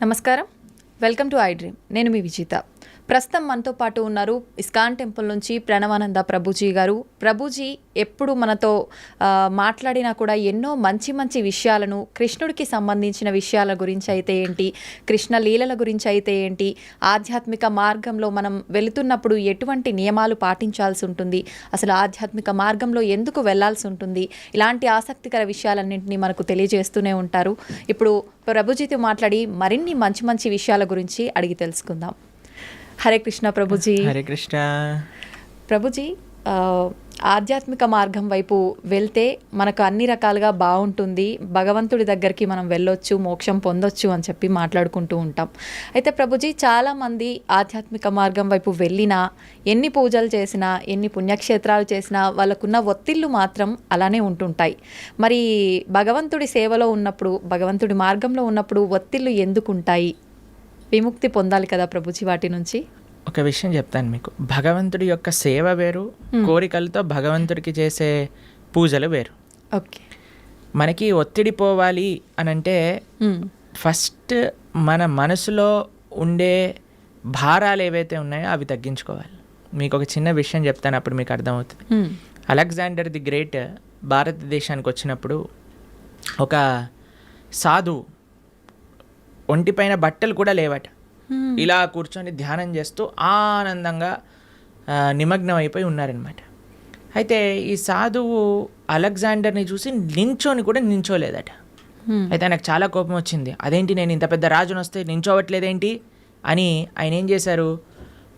నమస్కారం, welcome to I dream. నేను మీ విజిత. ప్రస్తుతం మనతో పాటు ఉన్నారు ఇస్కాన్ టెంపుల్ నుంచి ప్రణవానంద ప్రభుజీ గారు. ప్రభుజీ ఎప్పుడు మనతో మాట్లాడినా కూడా ఎన్నో మంచి మంచి విషయాలను, కృష్ణుడికి సంబంధించిన విషయాల గురించి అయితే ఏంటి, కృష్ణ లీలల గురించి అయితే ఏంటి, ఆధ్యాత్మిక మార్గంలో మనం వెళుతున్నప్పుడు ఎటువంటి నియమాలు పాటించాల్సి ఉంటుంది, అసలు ఆధ్యాత్మిక మార్గంలో ఎందుకు వెళ్లాల్సి ఉంటుంది, ఇలాంటి ఆసక్తికర విషయాలన్నింటినీ మనకు తెలియజేస్తూనే ఉంటారు. ఇప్పుడు ప్రభుజీతో మాట్లాడి మరిన్ని మంచి మంచి విషయాల గురించి అడిగి తెలుసుకుందాం. హరే కృష్ణ ప్రభుజీ. హరే కృష్ణ ప్రభుజీ. ఆధ్యాత్మిక మార్గం వైపు వెళ్తే మనకు అన్ని రకాలుగా బాగుంటుంది, భగవంతుడి దగ్గరికి మనం వెళ్ళొచ్చు, మోక్షం పొందొచ్చు అని చెప్పి మాట్లాడుకుంటూ ఉంటాం. అయితే ప్రభుజీ, చాలామంది ఆధ్యాత్మిక మార్గం వైపు వెళ్ళినా, ఎన్ని పూజలు చేసినా, ఎన్ని పుణ్యక్షేత్రాలు చేసినా వాళ్ళకున్న ఒత్తిళ్ళు మాత్రం అలానే ఉంటుంటాయి. మరి భగవంతుడి సేవలో ఉన్నప్పుడు, భగవంతుడి మార్గంలో ఉన్నప్పుడు ఒత్తిళ్ళు ఎందుకు ఉంటాయి? విముక్తి పొందాలి కదా ప్రభుజీ వాటి నుంచి. ఒక విషయం చెప్తాను మీకు. భగవంతుడి యొక్క సేవ వేరు, కోరికలతో భగవంతుడికి చేసే పూజలు వేరు. ఓకే. మనకి ఒత్తిడి పోవాలి అని అంటే ఫస్ట్ మన మనసులో ఉండే భారాలు ఏవైతే ఉన్నాయో అవి తగ్గించుకోవాలి. మీకు ఒక చిన్న విషయం చెప్తాను, అప్పుడు మీకు అర్థమవుతుంది. అలెగ్జాండర్ ది గ్రేట్ భారతదేశానికి వచ్చినప్పుడు ఒక సాధువు ఒంటిపైన బట్టలు కూడా లేవట, ఇలా కూర్చొని ధ్యానం చేస్తూ ఆనందంగా నిమగ్నం అయిపోయి ఉన్నారనమాట. అయితే ఈ సాధువు అలెగ్జాండర్ని చూసి నించోని కూడా నించోలేదట. అయితే ఆయనకు చాలా కోపం వచ్చింది. అదేంటి, నేను ఇంత పెద్ద రాజును వస్తే నించోవట్లేదేంటి అని ఆయన ఏం చేశారు,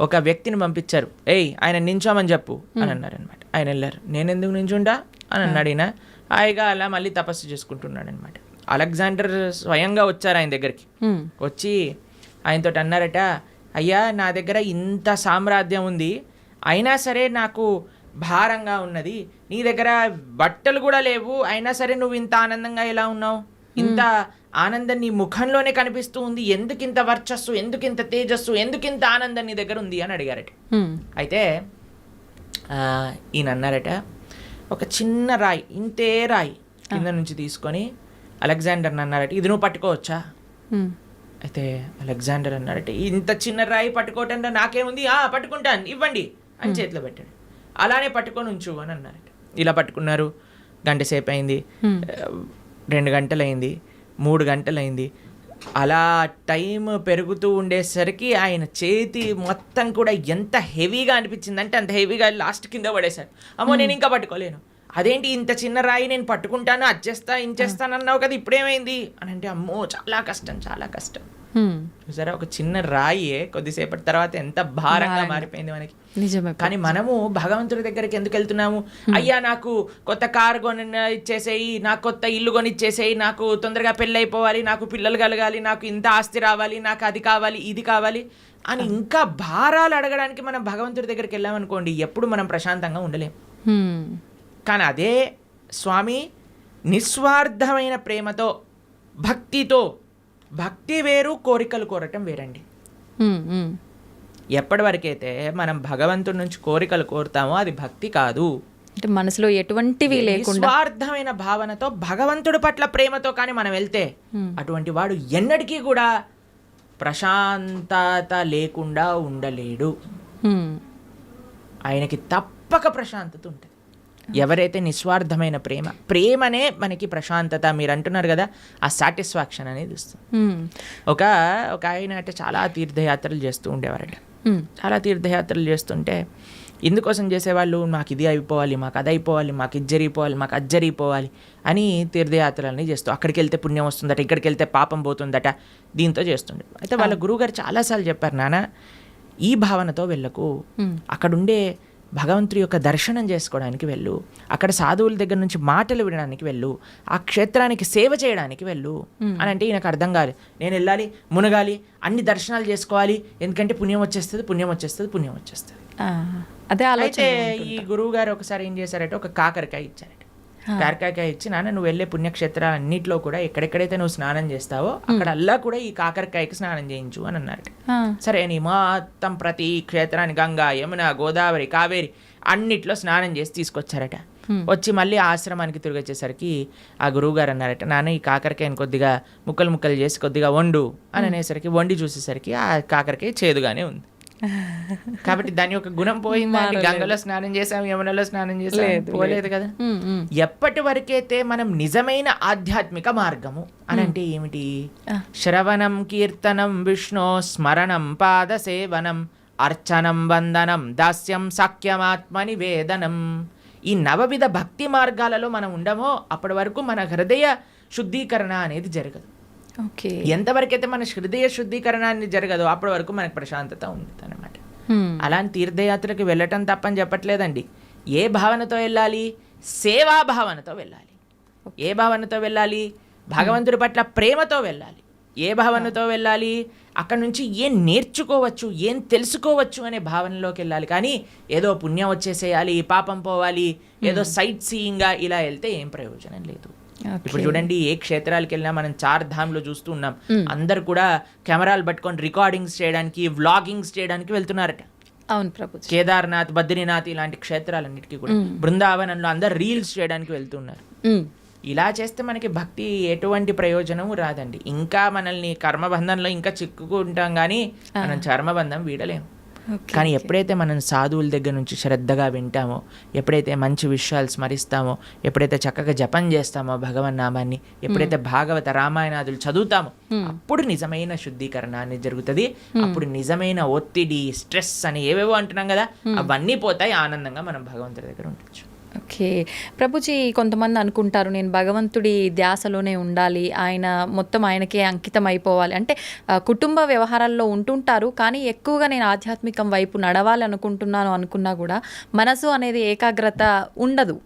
ఒక వ్యక్తిని పంపించారు. ఆయన నించోమని చెప్పు అని అన్నారనమాట. ఆయన వెళ్ళారు. నేను ఎందుకు నించుంటా అని అన్నాడు. ఈయన హాయిగా అలా మళ్ళీ తపస్సు చేసుకుంటున్నాడు అనమాట. అలెగ్జాండర్ స్వయంగా వచ్చారు ఆయన దగ్గరికి. వచ్చి ఆయనతో అన్నారట, అయ్యా, నా దగ్గర ఇంత సామ్రాజ్యం ఉంది, అయినా సరే నాకు భారంగా ఉన్నది, నీ దగ్గర బట్టలు కూడా లేవు, అయినా సరే నువ్వు ఇంత ఆనందంగా ఎలా ఉన్నావు, ఇంత ఆనందం నీ ముఖంలోనే కనిపిస్తూ ఉంది, ఎందుకింత వర్చస్సు, ఎందుకింత తేజస్సు, ఎందుకింత ఆనందం నీ దగ్గర ఉంది అని అడిగారట. అయితే ఈయన అన్నారట, ఒక చిన్న రాయి, ఇంతే రాయి కింద నుంచి తీసుకొని అలెగ్జాండర్ అన్నారట, ఇది నువ్వు పట్టుకోవచ్చా? అయితే అలెగ్జాండర్ అన్నారట, ఇంత చిన్న రాయి పట్టుకోవటం నాకేముంది, పట్టుకుంటాను, ఇవ్వండి అని చేతిలో పెట్టాడు. అలానే పట్టుకొని ఉంచు అని అన్నారట. ఇలా పట్టుకున్నారు. గంట సేపు అయింది, 2 గంటలైంది, 3 గంటలైంది. అలా టైం పెరుగుతూ ఉండేసరికి ఆయన చేతి మొత్తం కూడా ఎంత హెవీగా అనిపించిందంటే అంత హెవీగా లాస్ట్ కింద పడేశాడు. అమ్మో, నేను ఇంకా పట్టుకోలేను. అదేంటి, ఇంత చిన్న రాయి నేను పట్టుకుంటాను, అచ్చేస్తా ఇంచేస్తాను అన్నావు కదా, ఇప్పుడేమైంది అని అంటే, అమ్మో చాలా కష్టం, చాలా కష్టం. చూసారా, ఒక చిన్న రాయే కొద్దిసేపటి తర్వాత ఎంత భారంగా మారిపోయింది మనకి. నిజమే. కానీ మనము భగవంతుడి దగ్గరికి ఎందుకు వెళ్తున్నాము? అయ్యా, నాకు కొత్త కారు కొని ఇచ్చేసేయి, నాకు కొత్త ఇల్లు కొని ఇచ్చేసేయి, నాకు తొందరగా పెళ్ళి అయిపోవాలి, నాకు పిల్లలు కలగాలి, నాకు ఇంత ఆస్తి రావాలి, నాకు అది కావాలి, ఇది కావాలి అని ఇంకా భారాలు అడగడానికి మనం భగవంతుడి దగ్గరికి వెళ్ళామనుకోండి, ఎప్పుడు మనం ప్రశాంతంగా ఉండలేం. కానీ అదే స్వామి నిస్వార్థమైన ప్రేమతో, భక్తితో, భక్తి వేరు, కోరికలు కోరటం వేరండి. ఎప్పటి వరకైతే మనం భగవంతుడి నుంచి కోరికలు కోరుతామో అది భక్తి కాదు. అంటే మనసులో ఎటువంటివి లేకుండా నిస్వార్థమైన భావనతో, భగవంతుడి పట్ల ప్రేమతో కానీ మనం వెళ్తే అటువంటి వాడు ఎన్నటికీ కూడా ప్రశాంతత లేకుండా ఉండలేడు. ఆయనకి తప్పక ప్రశాంతత ఉంటుంది. ఎవరైతే నిస్వార్థమైన ప్రేమనే మనకి ప్రశాంతత, మీరు అంటున్నారు కదా, ఆ సాటిస్ఫాక్షన్ అనేది ఇస్తుంది. ఒక ఆయన అంటే చాలా తీర్థయాత్రలు చేస్తూ ఉండేవారట. చాలా తీర్థయాత్రలు చేస్తుంటే ఎందుకోసం చేసేవాళ్ళు, మాకు ఇది అయిపోవాలి, మాకు అది అయిపోవాలి, మాకు ఇది జరిగిపోవాలి, మాకు అది జరిగిపోవాలి అని తీర్థయాత్రలన్నీ చేస్తూ, అక్కడికి వెళ్తే పుణ్యం వస్తుందట, ఇక్కడికి వెళ్తే పాపం పోతుందట, దీంతో చేస్తుండే. అయితే వాళ్ళ గురువుగారు చాలాసార్లు చెప్పారు, నాన్న ఈ భావనతో వెళ్ళకు, అక్కడుండే భగవంతుడి యొక్క దర్శనం చేసుకోవడానికి వెళ్ళు, అక్కడ సాధువుల దగ్గర నుంచి మాటలు వినడానికి వెళ్ళు, ఆ క్షేత్రానికి సేవ చేయడానికి వెళ్ళు అని అంటే ఈయనకు అర్థం కాదు. నేను వెళ్ళాలి, మునగాలి, అన్ని దర్శనాలు చేసుకోవాలి, ఎందుకంటే పుణ్యం వచ్చేస్తుంది, పుణ్యం వచ్చేస్తుంది, పుణ్యం వచ్చేస్తుంది. అదే అయితే ఈ గురువు గారు ఒకసారి ఏం చేశారంటే ఒక కాకరకాయ ఇచ్చారట. కాకరకాయ ఇచ్చి, నాన్న నువ్వు వెళ్ళే పుణ్యక్షేత్రాలు అన్నింటిలో కూడా ఎక్కడెక్కడైతే నువ్వు స్నానం చేస్తావో అక్కడ అల్లా కూడా ఈ కాకరకాయకి స్నానం చేయించు అని అన్నారు. సరే అని మొత్తం ప్రతి క్షేత్రాన్ని గంగా, యమున, గోదావరి, కావేరి అన్నిట్లో స్నానం చేసి తీసుకొచ్చారట. వచ్చి మళ్ళీ ఆశ్రమానికి తిరిగి వచ్చేసరికి ఆ గురువు గారు అన్నారట, నాన్న ఈ కాకరకాయని కొద్దిగా ముక్కలు ముక్కలు చేసి కొద్దిగా వండు అని అనేసరికి వండి చూసేసరికి ఆ కాకరకాయ చేదుగానే ఉంది. కాబట్టి దాని యొక్క గుణం పోయిందా? గంగలో స్నానం చేసాం, యమునలో స్నానం చేసాం, పోలేదు కదా. ఎప్పటి వరకైతే మనం నిజమైన ఆధ్యాత్మిక మార్గము అని అంటే ఏమిటి? శ్రవణం కీర్తనం విష్ణు స్మరణం పాద సేవనం అర్చనం వందనం దాస్యం సాఖ్యమాత్మ నివేదనం. ఈ నవవిధ భక్తి మార్గాలలో మనం ఉండమో అప్పటి వరకు మన హృదయ శుద్ధీకరణ అనేది జరగదు. ఎంతవరకైతే మన హృదయ శుద్ధీకరణ జరగదో అప్పటి వరకు మనకు ప్రశాంతత ఉంటుంది అనమాట. అలాంటి తీర్థయాత్రకి వెళ్ళటం తప్పని చెప్పట్లేదండి. ఏ భావనతో వెళ్ళాలి? సేవా భావనతో వెళ్ళాలి. ఏ భావనతో వెళ్ళాలి? భగవంతుడి పట్ల ప్రేమతో వెళ్ళాలి. ఏ భావనతో వెళ్ళాలి? అక్కడ నుంచి ఏం నేర్చుకోవచ్చు, ఏం తెలుసుకోవచ్చు అనే భావనలోకి వెళ్ళాలి. కానీ ఏదో పుణ్యం వచ్చేసేయాలి, పాపం పోవాలి, ఏదో సైట్ సీయింగ్గా ఇలా వెళ్తే ఏం ప్రయోజనం లేదు. ఇప్పుడు చూడండి, ఏ క్షేత్రాలకు వెళ్ళినా మనం 4 ధామ్లో చూస్తూ ఉన్నాం. అందరు కూడా కెమెరాలు పట్టుకొని రికార్డింగ్స్ చేయడానికి, వ్లాగింగ్స్ చేయడానికి వెళ్తున్నారట. అవును ప్రభు. కేదార్నాథ్, బద్రీనాథ్ ఇలాంటి క్షేత్రాలన్నిటికీ కూడా బృందావనంలో అందరు రీల్స్ చేయడానికి వెళ్తున్నారు. ఇలా చేస్తే మనకి భక్తి ఎటువంటి ప్రయోజనం రాదండి. ఇంకా మనల్ని కర్మబంధంలో ఇంకా చిక్కుకుంటాం, కానీ మనం చర్మబంధం వీడలేము. కానీ ఎప్పుడైతే మనం సాధువుల దగ్గర నుంచి శ్రద్ధగా వింటామో, ఎప్పుడైతే మంచి విషయాలు స్మరిస్తామో, ఎప్పుడైతే చక్కగా జపం చేస్తామో భగవన్నామాన్ని, ఎప్పుడైతే భాగవత రామాయణాదులు చదువుతామో అప్పుడు నిజమైన శుద్ధీకరణ అనేది జరుగుతుంది. అప్పుడు నిజమైన ఒత్తిడి, స్ట్రెస్ అని ఏవేవో అంటున్నాం కదా, అవన్నీ పోతాయి. ఆనందంగా మనం భగవంతుడి దగ్గర ఉండొచ్చు. ఓకే ప్రభుజీ, కొంతమంది అనుకుంటారు నేను భగవంతుడి ధ్యాసలోనే ఉండాలి, ఆయన మొత్తం ఆయనకే అంకితం అయిపోవాలి అంటే కుటుంబ వ్యవహారాల్లో ఉంటుంటారు. కానీ ఎక్కువగా నేను ఆధ్యాత్మికం వైపు నడవాలి అనుకుంటున్నాను అనుకున్నా కూడా మనసు అనేది ఏకాగ్రత ఉండదు.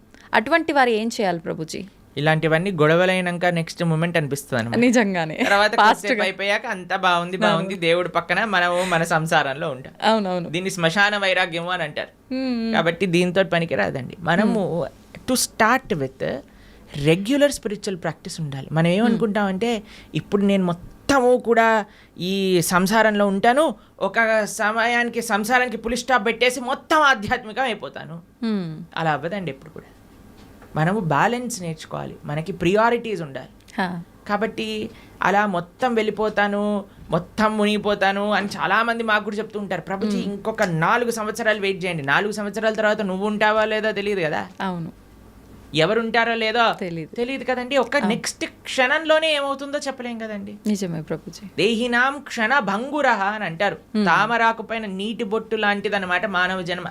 అటువంటి వారు ఏం చేయాలి ప్రభుజీ? ఇలాంటివన్నీ గొడవలైనాక నెక్స్ట్ మూమెంట్ అనిపిస్తుంది అనమాట. నిజంగానే తర్వాత అయిపోయాక అంతా బాగుంది దేవుడు పక్కన మనము మన సంసారంలో ఉంటాం. అవునవును. దీన్ని శ్మశాన వైరాగ్యము అని అంటారు. కాబట్టి దీంతో పనికి రాదండి. మనము to start with regular spiritual practice ఉండాలి. మనం ఏమనుకుంటామంటే ఇప్పుడు నేను మొత్తము కూడా ఈ సంసారంలో ఉంటాను, ఒక సమయానికి సంసారానికి పులి స్టాప్ పెట్టేసి మొత్తం ఆధ్యాత్మికం అయిపోతాను. అలా అవ్వదండి ఎప్పుడు కూడా. మనము బ్యాలెన్స్ నేర్చుకోవాలి, మనకి ప్రియారిటీస్ ఉండాలి. కాబట్టి అలా మొత్తం వెళ్ళిపోతాను, మొత్తం మునిగిపోతాను అని చాలామంది మాకు కూడా చెప్తూ ఉంటారు. ప్రభుజీ ఇంకొక 4 సంవత్సరాలు వెయిట్ చేయండి, 4 సంవత్సరాల తర్వాత నువ్వు ఉంటావా లేదో తెలియదు కదా. అవును, ఎవరు ఉంటారో లేదో తెలియదు కదండి. ఒక నెక్స్ట్ క్షణంలోనే ఏమవుతుందో చెప్పలేం కదండి. నిజమే ప్రభుజీ. దేహినాం క్షణ భంగురహ అని అంటారు. తామరాకు పైన నీటి బొట్టు లాంటిది అనమాట మానవ జన్మ.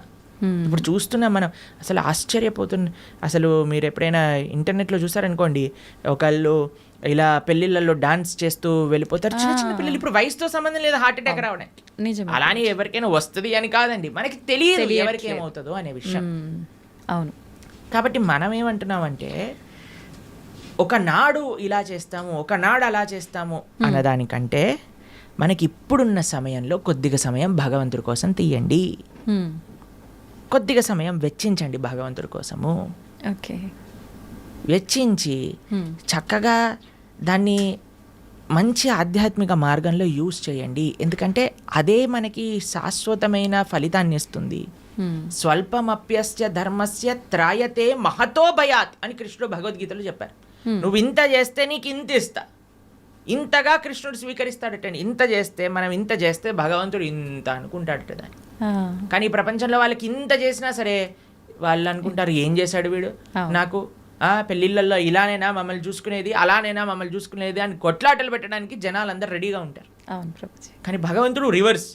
ఇప్పుడు చూస్తున్నాం మనం, అసలు ఆశ్చర్యపోతున్నాం. అసలు మీరు ఎప్పుడైనా ఇంటర్నెట్లో చూసారనుకోండి, ఒకళ్ళు ఇలా పెళ్ళిళ్ళల్లో డాన్స్ చేస్తూ వెళ్ళిపోతారు. చిన్న చిన్న పిల్లలు, ఇప్పుడు వయసుతో సంబంధం లేదు హార్ట్ అటాక్ రావడానికి. అలానే ఎవరికైనా వస్తుంది అని కాదండి, మనకి తెలియదు ఎవరికి ఏమవుతుందో అనే విషయం. అవును. కాబట్టి మనం ఏమంటున్నామంటే ఒకనాడు ఇలా చేస్తాము, ఒకనాడు అలా చేస్తాము అన్నదానికంటే మనకి ఇప్పుడున్న సమయంలో కొద్దిగా సమయం భగవంతుడి కోసం తీయండి, కొద్దిగా సమయం వెచ్చించండి భగవంతుడి కోసము. ఓకే, వెచ్చించి చక్కగా దాన్ని మంచి ఆధ్యాత్మిక మార్గంలో యూజ్ చేయండి. ఎందుకంటే అదే మనకి శాశ్వతమైన ఫలితాన్ని ఇస్తుంది. స్వల్పమప్యస్య ధర్మస్య త్రాయతే మహతో భయాత్ అని కృష్ణుడు భగవద్గీతలో చెప్పారు. నువ్వు ఇంత చేస్తే నీకు ఇంత ఇస్తా, ఇంతగా కృష్ణుడు స్వీకరిస్తాడటండి. ఇంత చేస్తే, మనం ఇంత చేస్తే భగవంతుడు ఇంత అనుకుంటాడట దాన్ని. కానీ ఈ ప్రపంచంలో వాళ్ళకి ఇంత చేసినా సరే వాళ్ళు అనుకుంటారు ఏం చేశాడు వీడు నాకు, పెళ్ళిళ్ళల్లో ఇలానైనా మమ్మల్ని చూసుకునేది, అలానైనా మమ్మల్ని చూసుకునేది అని కొట్లాటలు పెట్టడానికి జనాలందరూ రెడీగా ఉంటారు. కానీ భగవంతుడు రివర్స్.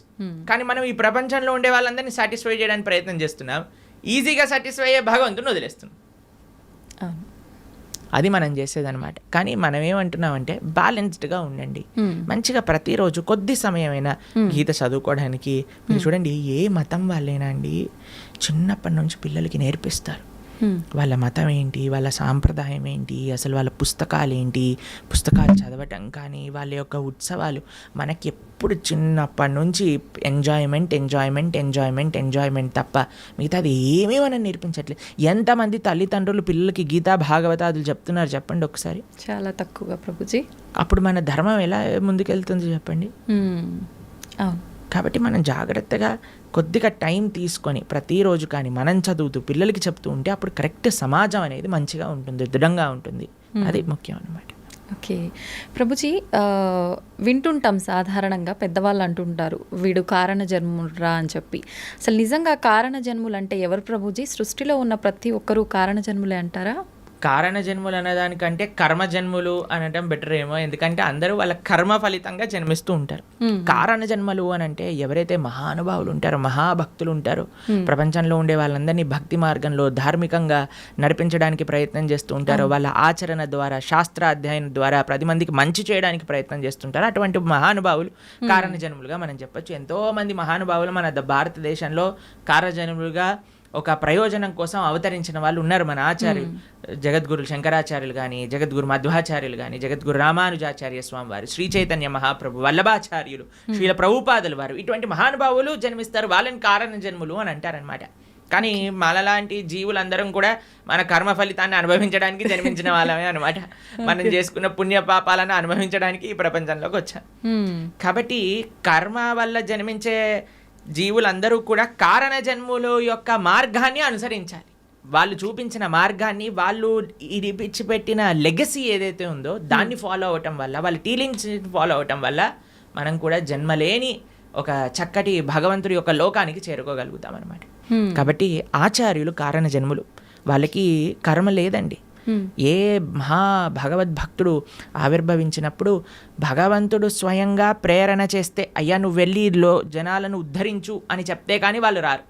కానీ మనం ఈ ప్రపంచంలో ఉండే వాళ్ళందరినీ సాటిస్ఫై చేయడానికి ప్రయత్నం చేస్తున్నాం, ఈజీగా సాటిస్ఫై అయ్యే భగవంతుని వదిలేస్తున్నాం. అది మనం చేసేదన్నమాట. కానీ మనం ఏమంటున్నామంటే బ్యాలెన్స్డ్గా ఉండండి, మంచిగా ప్రతిరోజు కొద్ది సమయమైనా గీత చదువుకోవడానికి. మీరు చూడండి, ఏ మతం వాళ్ళైనా అండి చిన్నప్పటి నుంచి పిల్లలకి నేర్పిస్తారు వాళ్ళ మతం ఏంటి, వాళ్ళ సాంప్రదాయం ఏంటి, అసలు వాళ్ళ పుస్తకాలు ఏంటి, పుస్తకాలు చదవటం కానీ వాళ్ళ యొక్క ఉత్సవాలు. మనకి ఎప్పుడు చిన్నప్పటి నుంచి ఎంజాయ్మెంట్ ఎంజాయ్మెంట్ ఎంజాయ్మెంట్ ఎంజాయ్మెంట్ తప్ప మిగతాది ఏమీ మనం నేర్పించట్లేదు. ఎంతమంది తల్లిదండ్రులు పిల్లలకి గీతా భాగవతాదులు చెప్తున్నారు చెప్పండి ఒకసారి? చాలా తక్కువగా ప్రభుజీ. అప్పుడు మన ధర్మం ఎలా ముందుకెళ్తుంది చెప్పండి? కాబట్టి మనం జాగ్రత్తగా కొద్దిగా టైం తీసుకొని ప్రతిరోజు కానీ మనం చదువుతూ పిల్లలకి చెప్తూ ఉంటే అప్పుడు కరెక్ట్ సమాజం అనేది మంచిగా ఉంటుంది, దృఢంగా ఉంటుంది. అది ముఖ్యం అన్నమాట. ఓకే ప్రభుజీ, వింటుంటాం సాధారణంగా పెద్దవాళ్ళు అంటుంటారు వీడు కారణ జన్మురా అని చెప్పి. అసలు నిజంగా కారణ జన్ములు అంటే ఎవరు ప్రభుజీ? సృష్టిలో ఉన్న ప్రతి ఒక్కరూ కారణ జన్ములే అంటారా? కారణ జన్ములు అనేదానికంటే కర్మ జన్ములు అనడం బెటర్ ఏమో, ఎందుకంటే అందరూ వాళ్ళ కర్మ ఫలితంగా జన్మిస్తూ ఉంటారు. కారణ జన్మలు అని అంటే ఎవరైతే మహానుభావులు ఉంటారో, మహాభక్తులు ఉంటారో, ప్రపంచంలో ఉండే వాళ్ళందరినీ భక్తి మార్గంలో ధార్మికంగా నడిపించడానికి ప్రయత్నం చేస్తూ ఉంటారో, వాళ్ళ ఆచరణ ద్వారా, శాస్త్ర అధ్యయనం ద్వారా 10 మందికి మంచి చేయడానికి ప్రయత్నం చేస్తుంటారు. అటువంటి మహానుభావులు కారణ జన్ములుగా మనం చెప్పొచ్చు. ఎంతో మంది మహానుభావులు మన భారతదేశంలో కారణ జన్ములుగా ఒక ప్రయోజనం కోసం అవతరించిన వాళ్ళు ఉన్నారు. మన ఆచార్యులు జగద్గురులు శంకరాచార్యులు కానీ, జగద్గురు మధ్వాచార్యులు కానీ, జగద్గురు రామానుజాచార్య స్వామి వారు, శ్రీ చైతన్య మహాప్రభు, వల్లభాచార్యులు, శ్రీల ప్రభుపాదులు వారు, ఇటువంటి మహానుభావులు జన్మిస్తారు. వాళ్ళని కారణ జన్ములు అని అంటారనమాట. కానీ మనలాంటి జీవులందరం కూడా మన కర్మ ఫలితాన్ని అనుభవించడానికి జన్మించిన వాళ్ళమే అనమాట. మనం చేసుకున్న పుణ్య పాపాలను అనుభవించడానికి ఈ ప్రపంచంలోకి వచ్చాం. కాబట్టి కర్మ వల్ల జన్మించే జీవులందరూ కూడా కారణ జన్ముల యొక్క మార్గాన్ని అనుసరించాలి. వాళ్ళు చూపించిన మార్గాన్ని, వాళ్ళు ఇడిపించిపెట్టిన లెగసీ ఏదైతే ఉందో దాన్ని ఫాలో అవటం వల్ల, వాళ్ళ టీలింగ్స్ ఫాలో అవటం వల్ల మనం కూడా జన్మలేని ఒక చక్కటి భగవంతుడి యొక్క లోకానికి చేరుకోగలుగుతాం అనమాట. కాబట్టి ఆచార్యులు కారణ జన్ములు, వాళ్ళకి కర్మ లేదండి. ఏ మహా భగవద్భక్తుడు ఆవిర్భవించినప్పుడు భగవంతుడు స్వయంగా ప్రేరణ చేస్తే, అయ్యా నువ్వు వెళ్ళి జనాలను ఉద్ధరించు అని చెప్తే కానీ వాళ్ళు రారు.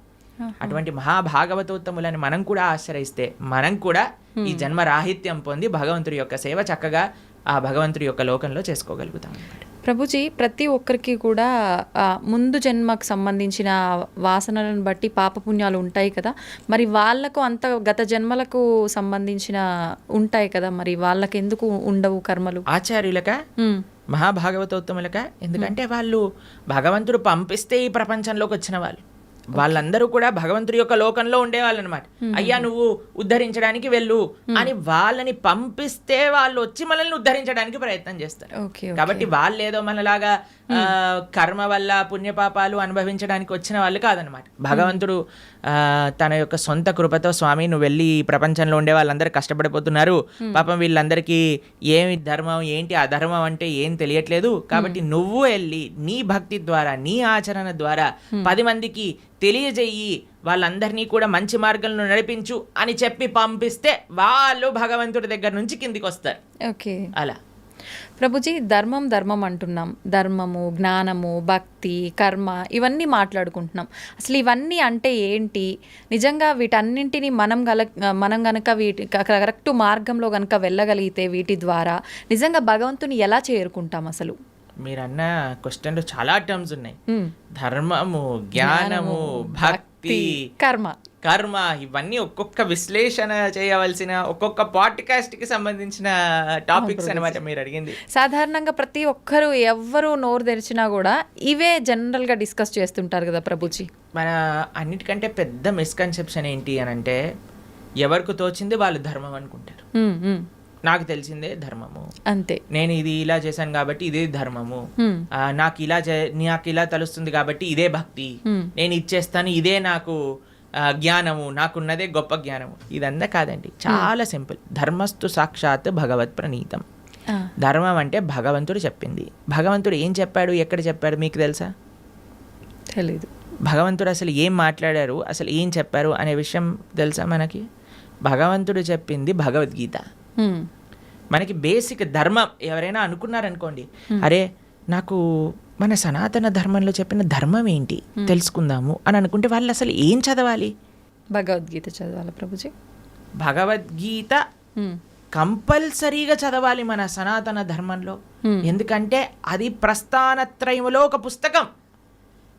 అటువంటి మహాభాగవతోత్తములని మనం కూడా ఆశ్రయిస్తే మనం కూడా ఈ జన్మ రాహిత్యం పొంది భగవంతుడి యొక్క సేవ చక్కగా ఆ భగవంతుడి యొక్క లోకంలో చేసుకోగలుగుతాం అన్నమాట. ప్రభుజీ, ప్రతి ఒక్కరికి కూడా ముందు జన్మకు సంబంధించిన వాసనలను బట్టి పాపపుణ్యాలు ఉంటాయి కదా, మరి వాళ్ళకు అంత గత జన్మలకు సంబంధించిన ఉంటాయి కదా, మరి వాళ్ళకి ఎందుకు ఉండవు కర్మలు? ఆచార్యులక మహాభాగవతోత్తములక, ఎందుకంటే వాళ్ళు భగవంతుడు పంపిస్తే ఈ ప్రపంచంలోకి వచ్చిన వాళ్ళు. వాళ్ళందరూ కూడా భగవంతుడి యొక్క లోకంలో ఉండేవాళ్ళు అనమాట. అయ్యా నువ్వు ఉద్ధరించడానికి వెళ్ళు అని వాళ్ళని పంపిస్తే వాళ్ళు వచ్చి మనల్ని ఉద్ధరించడానికి ప్రయత్నం చేస్తారు. కాబట్టి వాళ్ళు ఏదో మనలాగా కర్మ వల్ల పుణ్యపాపాలు అనుభవించడానికి వచ్చిన వాళ్ళు కాదనమాట. భగవంతుడు తన యొక్క సొంత కృపతో, స్వామి నువ్వు వెళ్ళి ఈ ప్రపంచంలో ఉండే వాళ్ళందరూ కష్టపడిపోతున్నారు, పాపం వీళ్ళందరికీ ఏమి ధర్మం ఏంటి అధర్మం అంటే ఏం తెలియట్లేదు, కాబట్టి నువ్వు వెళ్ళి నీ భక్తి ద్వారా, నీ ఆచరణ ద్వారా 10 మందికి తెలియజేయి, వాళ్ళందరినీ కూడా మంచి మార్గంలో నడిపించు అని చెప్పి పంపిస్తే వాళ్ళు భగవంతుడి దగ్గర నుంచి కిందికి వస్తారు. ఓకే, అలా ప్రభుజీ, ధర్మం అంటున్నాం. ధర్మము, జ్ఞానము, భక్తి, కర్మ ఇవన్నీ మాట్లాడుకుంటున్నాం. అసలు ఇవన్నీ అంటే ఏంటి? నిజంగా వీటన్నింటినీ మనం గనక వీటి కరెక్ట్ మార్గంలో గనక వెళ్ళగలిగితే వీటి ద్వారా నిజంగా భగవంతుని ఎలా చేరుకుంటాం? అసలు మీరన్న క్వశ్చన్లో చాలా టర్మ్స్ ఉన్నాయి. ధర్మము, జ్ఞానము, భక్తి, కర్మ ఇవన్నీ ఒక్కొక్క విశ్లేషణ చేయవలసిన, ఒక్కొక్క పాడ్కాస్ట్ కి సంబంధించిన టాపిక్స్ అనమాట మీరు అడిగింది. సాధారణంగా ప్రతి ఒక్కరు ఎవ్వరు నోరు తెరిచినా కూడా ఇవే జనరల్ గా డిస్కస్ చేస్తుంటారు కదా ప్రభుజీ. మన అన్నిటికంటే పెద్ద మిస్కన్సెప్షన్ ఏంటి అని అంటే, ఎవరికి తోచింది వాళ్ళు ధర్మం అనుకుంటారు. నాకు తెలిసిందే ధర్మము, అంతే, నేను ఇది ఇలా చేశాను కాబట్టి ఇదే ధర్మము, నాకు ఇలా తెలుస్తుంది కాబట్టి ఇదే భక్తి, నేను ఇచ్చేస్తాను ఇదే నాకు జ్ఞానము, నాకున్నదే గొప్ప జ్ఞానము. ఇదంతా కాదండి, చాలా సింపుల్. ధర్మస్తు సాక్షాత్ భగవత్ ప్రణీతం. ధర్మం అంటే భగవంతుడు చెప్పింది. భగవంతుడు ఏం చెప్పాడు, ఎక్కడ చెప్పాడు మీకు తెలుసా? తెలీదు. భగవంతుడు అసలు ఏం మాట్లాడారు, అసలు ఏం చెప్పారు అనే విషయం తెలుసా మనకి? భగవంతుడు చెప్పింది భగవద్గీత. మనకి బేసిక్ ధర్మం ఎవరైనా అనుకున్నారనుకోండి, అరే నాకు మన సనాతన ధర్మంలో చెప్పిన ధర్మం ఏంటి తెలుసుకుందాము అని అనుకుంటే వాళ్ళు అసలు ఏం చదవాలి? భగవద్గీత చదవాలి ప్రభుజీ. భగవద్గీత కంపల్సరీగా చదవాలి మన సనాతన ధర్మంలో. ఎందుకంటే అది ప్రస్థానత్రయములో ఒక పుస్తకం.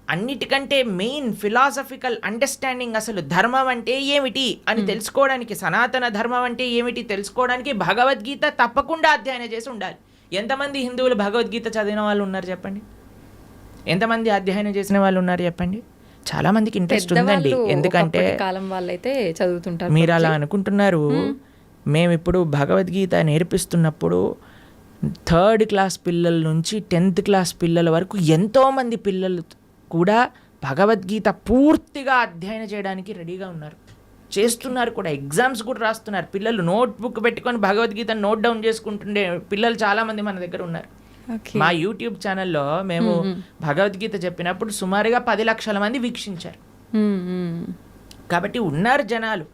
అన్నిటికంటే మెయిన్ ఫిలాసఫికల్ అండర్స్టాండింగ్, అసలు ధర్మం అంటే ఏమిటి అని తెలుసుకోవడానికి, సనాతన ధర్మం అంటే ఏమిటి తెలుసుకోవడానికి భగవద్గీత తప్పకుండా అధ్యయనం చేసి ఉండాలి. ఎంతమంది హిందువులు భగవద్గీత చదివిన వాళ్ళు ఉన్నారు చెప్పండి? ఎంతమంది అధ్యయనం చేసిన వాళ్ళు ఉన్నారు చెప్పండి? చాలా మందికి ఇంట్రెస్ట్ ఉందండి. ఎందుకంటే కాలం వాళ్ళైతే చదువుతుంటారు. మీరు అలా అనుకుంటున్నారు. మేము ఇప్పుడు భగవద్గీత నేర్పిస్తున్నప్పుడు 3rd క్లాస్ పిల్లల నుంచి 10th క్లాస్ పిల్లల వరకు ఎంతోమంది పిల్లలు కూడా భగవద్గీత పూర్తిగా అధ్యయనం చేయడానికి రెడీగా ఉన్నారు, చేస్తున్నారు కూడా. ఎగ్జామ్స్ కూడా రాస్తున్నారు. పిల్లలు నోట్బుక్ పెట్టుకొని భగవద్గీత నోట్ డౌన్ చేసుకుంటుండే పిల్లలు చాలామంది మన దగ్గర ఉన్నారు. మా యూట్యూబ్ ఛానల్లో మేము భగవద్గీత చెప్పినప్పుడు సుమారుగా 10 లక్షల మంది వీక్షించారు. కాబట్టి ఉన్నారు జనాలు,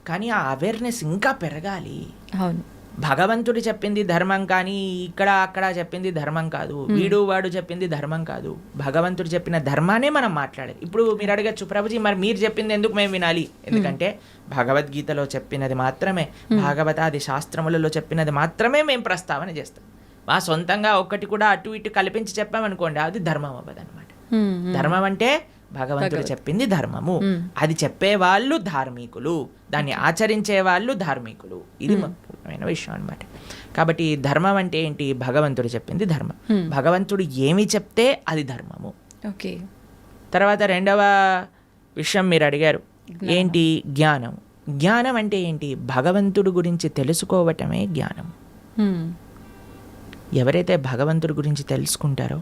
కానీ ఆ అవేర్నెస్ ఇంకా పెరగాలి. అవును, భగవంతుడు చెప్పింది ధర్మం, కానీ ఇక్కడ అక్కడ చెప్పింది ధర్మం కాదు, వీడు వాడు చెప్పింది ధర్మం కాదు. భగవంతుడు చెప్పిన ధర్మానే మనం మాట్లాడాలి. ఇప్పుడు మీరు అడగచ్చు, ప్రభుజీ మరి మీరు చెప్పింది ఎందుకు మేము వినాలి? ఎందుకంటే భగవద్గీతలో చెప్పినది మాత్రమే, భాగవతాది శాస్త్రములలో చెప్పినది మాత్రమే మేము ప్రస్తావన చేస్తాం. మా సొంతంగా ఒక్కటి కూడా అటు ఇటు కల్పించి చెప్పామనుకోండి, అది ధర్మం అవ్వదు అనమాట. ధర్మం అంటే భగవంతుడు చెప్పింది ధర్మము, అది చెప్పే వాళ్ళు ధార్మికులు, దాన్ని ఆచరించే వాళ్ళు ధార్మికులు. ఇది ముఖ్యమైన విషయం అనమాట. కాబట్టి ధర్మం అంటే ఏంటి? భగవంతుడు చెప్పింది ధర్మం. భగవంతుడు ఏమి చెప్తే అది ధర్మము. ఓకే. తర్వాత రెండవ విషయం మీరు అడిగారు, ఏంటి? జ్ఞానం. జ్ఞానం అంటే ఏంటి? భగవంతుడు గురించి తెలుసుకోవటమే జ్ఞానం. ఎవరైతే భగవంతుడి గురించి తెలుసుకుంటారో,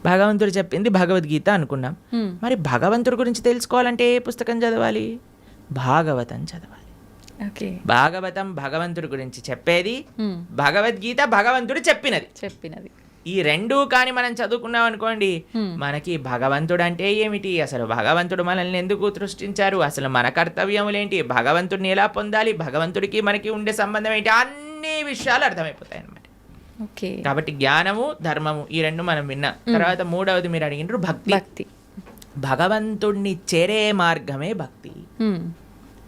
భగవంతుడు చెప్పింది భగవద్గీత అనుకున్నాం, మరి భగవంతుడి గురించి తెలుసుకోవాలంటే ఏ పుస్తకం చదవాలి? భాగవతం చదవాలి. భాగవతం భగవంతుడి గురించి చెప్పేది, భగవద్గీత భగవంతుడు చెప్పినది. ఈ రెండూ కానీ మనం చదువుకున్నాం అనుకోండి, మనకి భగవంతుడు అంటే ఏమిటి, అసలు భగవంతుడు మనల్ని ఎందుకు సృష్టించారు, అసలు మన కర్తవ్యములేంటి, భగవంతుడిని ఎలా పొందాలి, భగవంతుడికి మనకి ఉండే సంబంధం ఏంటి, అన్ని విషయాలు అర్థమైపోతాయి అన్నమాట. కాబట్టి జ్ఞానము, ధర్మము ఈ రెండు మనం విన్నాం. తర్వాత మూడవది మీరు అడిగినారు భక్తి. భగవంతుడిని చేరే మార్గమే భక్తి.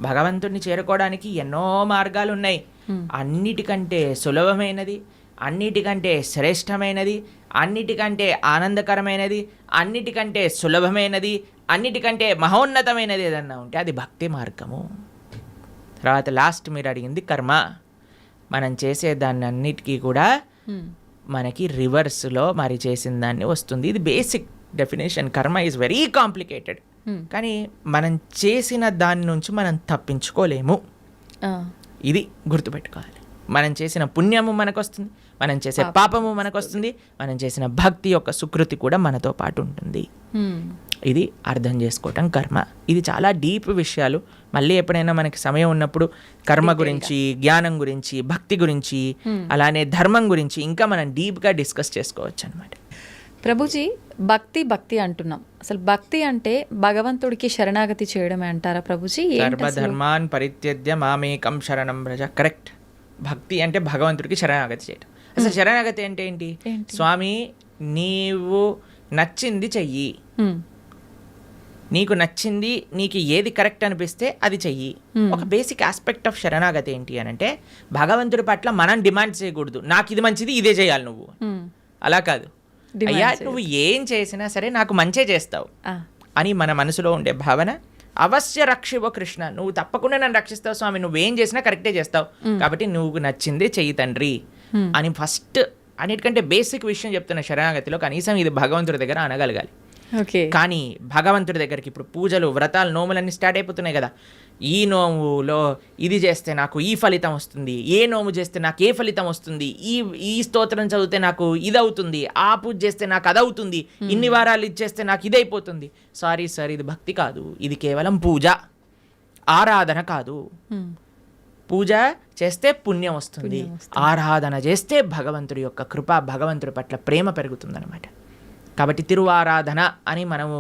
భగవంతుడిని చేరుకోవడానికి ఎన్నో మార్గాలు ఉన్నాయి. అన్నిటికంటే సులభమైనది, అన్నిటికంటే శ్రేష్టమైనది, అన్నిటికంటే ఆనందకరమైనది, అన్నిటికంటే సులభమైనది, అన్నిటికంటే మహోన్నతమైనది ఏదన్నా ఉంటే అది భక్తి మార్గము. తర్వాత లాస్ట్ మీరు అడిగింది కర్మ. మనం చేసే దాన్ని అన్నిటికీ కూడా మనకి రివర్స్లో మరి చేసిన దాన్ని వస్తుంది. ఇది బేసిక్ డెఫినేషన్. కర్మ ఈజ్ వెరీ కాంప్లికేటెడ్, కానీ మనం చేసిన దాని నుంచి మనం తప్పించుకోలేము. ఇది గుర్తుపెట్టుకోవాలి. మనం చేసిన పుణ్యము మనకు వస్తుంది, మనం చేసే పాపము మనకు వస్తుంది, మనం చేసిన భక్తి యొక్క సుకృతి కూడా మనతో పాటు ఉంటుంది. ఇది అర్థం చేసుకోవటం కర్మ. ఇది చాలా డీప్ విషయాలు. మళ్ళీ ఎప్పుడైనా మనకి సమయం ఉన్నప్పుడు కర్మ గురించి, జ్ఞానం గురించి, భక్తి గురించి, అలానే ధర్మం గురించి ఇంకా మనం డీప్గా డిస్కస్ చేసుకోవచ్చు అనమాట. ప్రభుజీ, భక్తి అంటున్నాం. అసలు భక్తి అంటే భగవంతుడికి శరణాగతి చేయడమే అంటారా ప్రభుజీ? సర్వధర్మాన్ పరిత్యజ్య మామేకం శరణం వ్రజ. కరెక్ట్. భక్తి అంటే భగవంతుడికి శరణాగతి చేయడం. అసలు శరణాగతి అంటే ఏంటి? స్వామి, నీవు నచ్చింది చెయ్యి, నీకు నచ్చింది, నీకు ఏది కరెక్ట్ అనిపిస్తే అది చెయ్యి. ఒక బేసిక్ ఆస్పెక్ట్ ఆఫ్ శరణాగతి ఏంటి అని అంటే, భగవంతుడి పట్ల మనం డిమాండ్ చేయకూడదు, నాకు ఇది మంచిది ఇదే చేయాలి నువ్వు. అలా కాదు, అయ్యా నువ్వు ఏం చేసినా సరే నాకు మంచే చేస్తావు అని మన మనసులో ఉండే భావన. అవశ్య రక్షివో కృష్ణ, నువ్వు తప్పకుండా నన్ను రక్షిస్తావు స్వామి, నువ్వేం చేసినా కరెక్టే చేస్తావు, కాబట్టి నువ్వు నచ్చిందే చెయ్యి తండ్రి అని ఫస్ట్ అన్నిటికంటే బేసిక్ విషయం చెప్తున్న శరణాగతిలో కనీసం ఇది భగవంతుడి దగ్గర అనగలగాలి. కానీ భగవంతుడి దగ్గరికి ఇప్పుడు పూజలు, వ్రతాలు, నోములన్నీ స్టార్ట్ అయిపోతున్నాయి కదా. ఈ నోములో ఇది చేస్తే నాకు ఈ ఫలితం వస్తుంది, ఏ నోము చేస్తే నాకు ఏ ఫలితం వస్తుంది, ఈ స్తోత్రం చదివితే నాకు ఇది అవుతుంది, ఆ పూజ చేస్తే నాకు అది అవుతుంది, ఇన్ని వారాలు ఇచ్చేస్తే నాకు ఇది అయిపోతుంది. సారీ సార్, ఇది భక్తి కాదు, ఇది కేవలం పూజ, ఆరాధన కాదు. పూజ చేస్తే పుణ్యం వస్తుంది, ఆరాధన చేస్తే భగవంతుడి యొక్క కృప, భగవంతుడి పట్ల ప్రేమ పెరుగుతుందన్నమాట. కాబట్టి తిరువారాధన అని మనము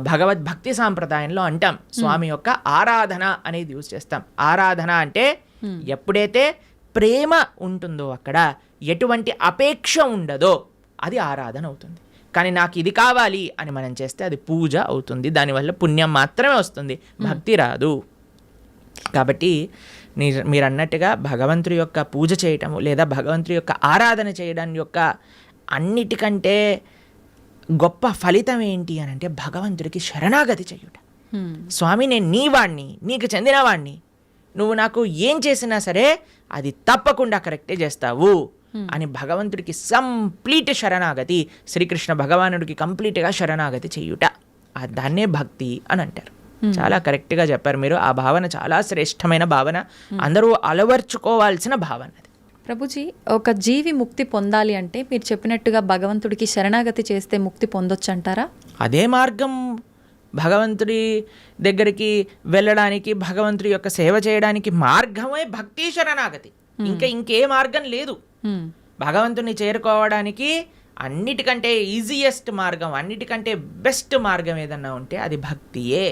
భగవద్భక్తి సాంప్రదాయంలో అంటాం. స్వామి యొక్క ఆరాధన అనేది యూజ్ చేస్తాం. ఆరాధన అంటే ఎప్పుడైతే ప్రేమ ఉంటుందో, అక్కడ ఎటువంటి అపేక్ష ఉండదో అది ఆరాధన అవుతుంది. కానీ నాకు ఇది కావాలి అని మనం చేస్తే అది పూజ అవుతుంది, దానివల్ల పుణ్యం మాత్రమే వస్తుంది, భక్తి రాదు. కాబట్టి మీరు అన్నట్టుగా భగవంతుడి యొక్క పూజ చేయటము లేదా భగవంతుడి యొక్క ఆరాధన చేయడం యొక్క అన్నిటికంటే గొప్ప ఫలితం ఏంటి అని అంటే భగవంతుడికి శరణాగతి చేయుట. స్వామి, నేను నీ వాణ్ణి, నీకు చెందినవాణ్ణి, నువ్వు నాకు ఏం చేసినా సరే అది తప్పకుండా కరెక్టే చేస్తావు అని భగవంతుడికి కంప్లీట్ శరణాగతి, శ్రీకృష్ణ భగవానుడికి కంప్లీట్గా శరణాగతి చేయుట, దాన్నే భక్తి అని అంటారు. చాలా కరెక్ట్గా చెప్పారు మీరు. ఆ భావన చాలా శ్రేష్టమైన భావన, అందరూ అలవర్చుకోవాల్సిన భావన అది. ప్రభుజీ, ఒక జీవి ముక్తి పొందాలి అంటే మీరు చెప్పినట్టుగా భగవంతుడికి శరణాగతి చేస్తే ముక్తి పొందొచ్చు అంటారా? అదే మార్గం. భగవంతుడి దగ్గరికి వెళ్ళడానికి, భగవంతుడి యొక్క సేవ చేయడానికి మార్గమే భక్తి శరణాగతి. ఇంకే మార్గం లేదు. భగవంతుని చేరుకోవడానికి అన్నిటికంటే ఈజియెస్ట్ మార్గం, అన్నిటికంటే బెస్ట్ మార్గం ఏదన్నా ఉంటే అది భక్తియే.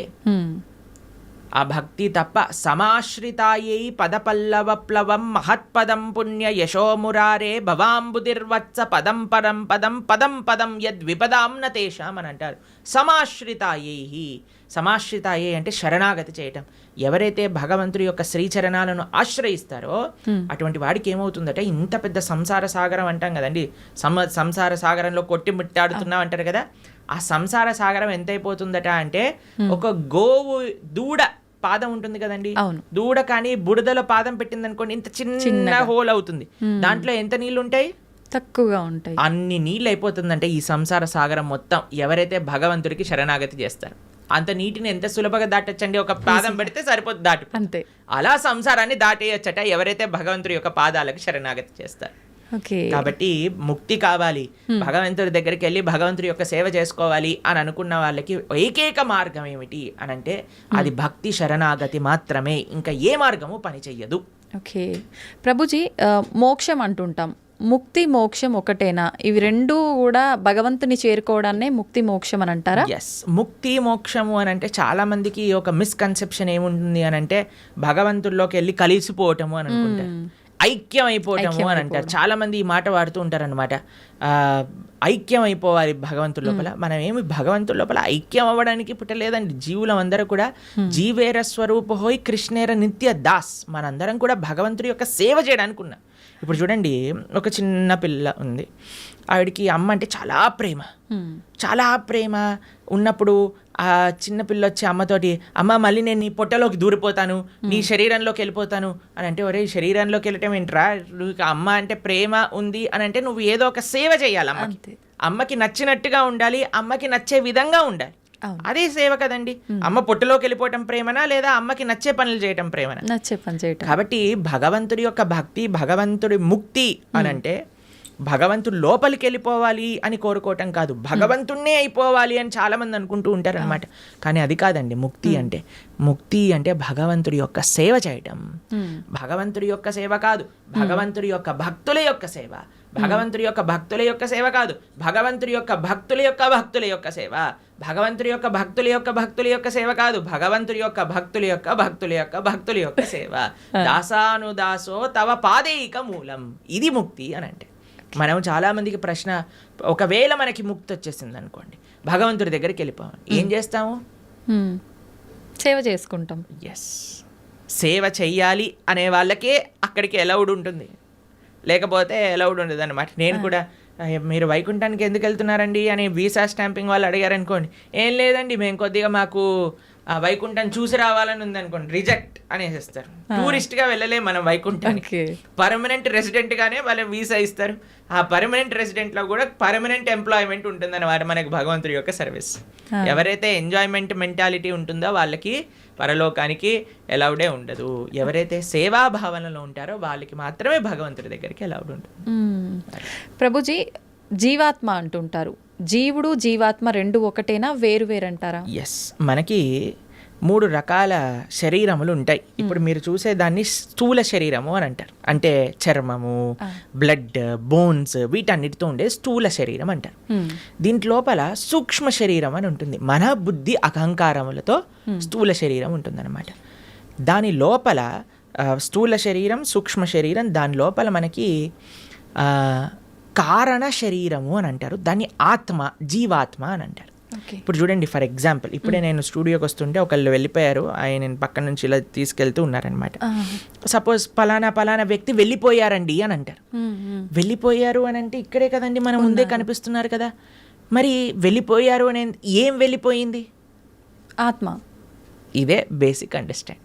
ఆ భక్తి తప్ప సమాశ్రితాయై పదపల్లవప్లవం మహత్పదం పుణ్య యశోమురారే భవాంబుదిర్వత్స పదం పరం పదం పదం పదం యద్విపదాంన తేషాం అని అంటారు. సమాశ్రితాయై అంటే శరణాగతి చేయటం. ఎవరైతే భగవంతుడి యొక్క శ్రీచరణాలను ఆశ్రయిస్తారో అటువంటి వాడికి ఏమవుతుందట, ఇంత పెద్ద సంసార సాగరం అంటాం కదండి, సంసార సాగరంలో కొట్టి ముట్టాడుతున్నాం అంటారు కదా, ఆ సంసార సాగరం ఎంతైపోతుందట అంటే ఒక గోవు దూడ పాదం ఉంటుంది కదండి, దూడ కానీ బురదలో పాదం పెట్టింది అనుకోండి, ఇంత చిన్న హోల్ అవుతుంది. దాంట్లో ఎంత నీళ్లు ఉంటాయి? తక్కువగా ఉంటాయి. అన్ని నీళ్ళు అయిపోతుందంటే ఈ సంసార సాగరం మొత్తం ఎవరైతే భగవంతుడికి శరణాగతి చేస్తారు. అంత నీటిని ఎంత సులభంగా దాటొచ్చండి, ఒక పాదం పెడితే సరిపోతుంది, దాటి అంతే. అలా సంసారాన్ని దాటేయచ్చట ఎవరైతే భగవంతుడి యొక్క పాదాలకు శరణాగతి చేస్తారు. కాబట్టి ముక్తి కావాలి, భగవంతుడి దగ్గరికి వెళ్ళి భగవంతుడి యొక్క సేవ చేసుకోవాలి అని అనుకున్న వాళ్ళకి ఏకైక మార్గం ఏమిటి అని అంటే అది భక్తి శరణాగతి మాత్రమే. ఇంకా ఏ మార్గము పని చెయ్యదు. ఓకే ప్రభుజీ, మోక్షం అంటుంటాం, ముక్తి మోక్షం ఒకటేనా? ఇవి రెండూ కూడా భగవంతుని చేరుకోవడాన్నే ముక్తి మోక్షం అని అంటారా? ఎస్, ముక్తి మోక్షము అని అంటే చాలా మందికి ఒక మిస్కన్సెప్షన్ ఏముంటుంది అని అంటే భగవంతుల్లోకి వెళ్ళి కలిసిపోవటము అని అనుకుంటారు, ఐక్యం అయిపోవటము అని అంటారు. చాలా మంది ఈ మాట వాడుతూ ఉంటారు అనమాట. ఐక్యం అయిపోవాలి భగవంతుడి లోపల. మనం ఏమి భగవంతుడి లోపల ఐక్యం అవ్వడానికి పుట్టలేదండి. జీవులం అందరూ కూడా జీవేర స్వరూప హోయ్ కృష్ణేర నిత్య దాస్, మనందరం కూడా భగవంతుడి యొక్క సేవ చేయడానికి ఉన్నాం. ఇప్పుడు చూడండి, ఒక చిన్న పిల్ల ఉంది, ఆవిడికి అమ్మ అంటే చాలా ప్రేమ ఉన్నప్పుడు ఆ చిన్న పిల్ల వచ్చి అమ్మతోటి, అమ్మ మళ్ళీ నేను నీ పొట్టలోకి దూరిపోతాను, నీ శరీరంలోకి వెళ్ళిపోతాను అని అంటే, ఒరే శరీరంలోకి వెళ్ళటం ఏంట్రా, అమ్మ అంటే ప్రేమ ఉంది అని అంటే నువ్వు ఏదో ఒక సేవ చేయాలి. అమ్మకి నచ్చినట్టుగా ఉండాలి, అమ్మకి నచ్చే విధంగా ఉండాలి. అదే సేవ కదండి. అమ్మ పొట్టులోకి వెళ్ళిపోవటం ప్రేమనా, లేదా అమ్మకి నచ్చే పనులు చేయటం ప్రేమనా? నచ్చే పని చేయటం. కాబట్టి భగవంతుడి యొక్క భక్తి, భగవంతుడి ముక్తి అని అంటే భగవంతుడు లోపలికి వెళ్ళిపోవాలి అని కోరుకోవటం కాదు, భగవంతుణ్ణే అయిపోవాలి అని చాలా మంది అనుకుంటూ ఉంటారు అనమాట. కానీ అది కాదండి ముక్తి అంటే. ముక్తి అంటే భగవంతుడి యొక్క సేవ చేయటం. భగవంతుడి యొక్క సేవ కాదు, భగవంతుడి యొక్క భక్తుల యొక్క సేవ. భగవంతుడి యొక్క భక్తుల యొక్క సేవ కాదు, భగవంతుడి యొక్క భక్తుల యొక్క భక్తుల యొక్క సేవ. భగవంతుడి యొక్క భక్తుల యొక్క భక్తుల యొక్క సేవ కాదు, భగవంతుడి యొక్క భక్తుల యొక్క భక్తుల యొక్క భక్తుల యొక్క సేవ. దాసానుదాసో తవ పాదేయిక మూలం, ఇది ముక్తి అని అంటే. మనం చాలా మందికి ప్రశ్న, ఒకవేళ మనకి ముక్తి వచ్చేసింది అనుకోండి, భగవంతుడి దగ్గరికి వెళ్ళిపోవాలి, ఏం చేస్తాము? సేవ చేసుకుంటాం. ఎస్, సేవ చెయ్యాలి అనే వాళ్ళకే అక్కడికి అలౌడ్ ఉంటుంది, లేకపోతే అలౌడ్ ఉండదు అనమాట. నేను కూడా మీరు వైకుంఠానికి ఎందుకు వెళ్తున్నారండి అని వీసా స్టాంపింగ్ వాళ్ళు అడిగారనుకోండి, ఏం లేదండి మేము కొద్దిగా మాకు వైకుంఠం చూసి రావాలని ఉంది అనుకోండి, రిజెక్ట్ అనేసిస్తారు. టూరిస్ట్గా వెళ్ళలే మనం వైకుంఠానికి, పర్మనెంట్ రెసిడెంట్గానే వాళ్ళ వీసా ఇస్తారు. ఆ పర్మనెంట్ రెసిడెంట్లో కూడా పర్మనెంట్ ఎంప్లాయ్మెంట్ ఉంటుందన్నమాట మనకి భగవంతుడి యొక్క సర్వీస్. ఎవరైతే ఎంజాయ్మెంట్ మెంటాలిటీ ఉంటుందో వాళ్ళకి పరలోకానికి అలౌడే ఉండదు. ఎవరైతే సేవా భావనలో ఉంటారో వాళ్ళకి మాత్రమే భగవంతుడి దగ్గరికి అలౌడ్ ఉంటుంది. ప్రభుజీ, జీవాత్మ అంటుంటారు, జీవుడు జీవాత్మ రెండు ఒకటేనా, వేరు వేరంటారా? ఎస్, మనకి 3 రకాల శరీరములు ఉంటాయి. ఇప్పుడు మీరు చూసే దాన్ని స్థూల శరీరము అని అంటారు. అంటే చర్మము, బ్లడ్, బోన్స్ వీటన్నిటితో ఉండే స్థూల శరీరం అంటారు. దీంట్ లోపల సూక్ష్మ శరీరం అని ఉంటుంది. మన బుద్ధి అహంకారములతో స్థూల శరీరం ఉంటుందన్నమాట. దాని లోపల స్థూల శరీరం, సూక్ష్మ శరీరం, దాని లోపల మనకి కారణ శరీరము అని అంటారు. దాన్ని ఆత్మ, జీవాత్మ అని అంటారు. ఇప్పుడు చూడండి, ఫర్ ఎగ్జాంపుల్ ఇప్పుడే నేను స్టూడియోకి వస్తుంటే ఒకళ్ళు వెళ్ళిపోయారు, ఆయన పక్కన నుంచి ఇలా తీసుకెళ్తూ ఉన్నారనమాట. సపోజ్ పలానా వ్యక్తి వెళ్ళిపోయారండి అని అంటారు. వెళ్ళిపోయారు అని అంటే ఇక్కడే కదండి మన ముందే కనిపిస్తున్నారు కదా. మరి వెళ్ళిపోయారు అని ఏం వెళ్ళిపోయింది? ఆత్మ. ఇదే బేసిక్ అండర్స్టాండింగ్.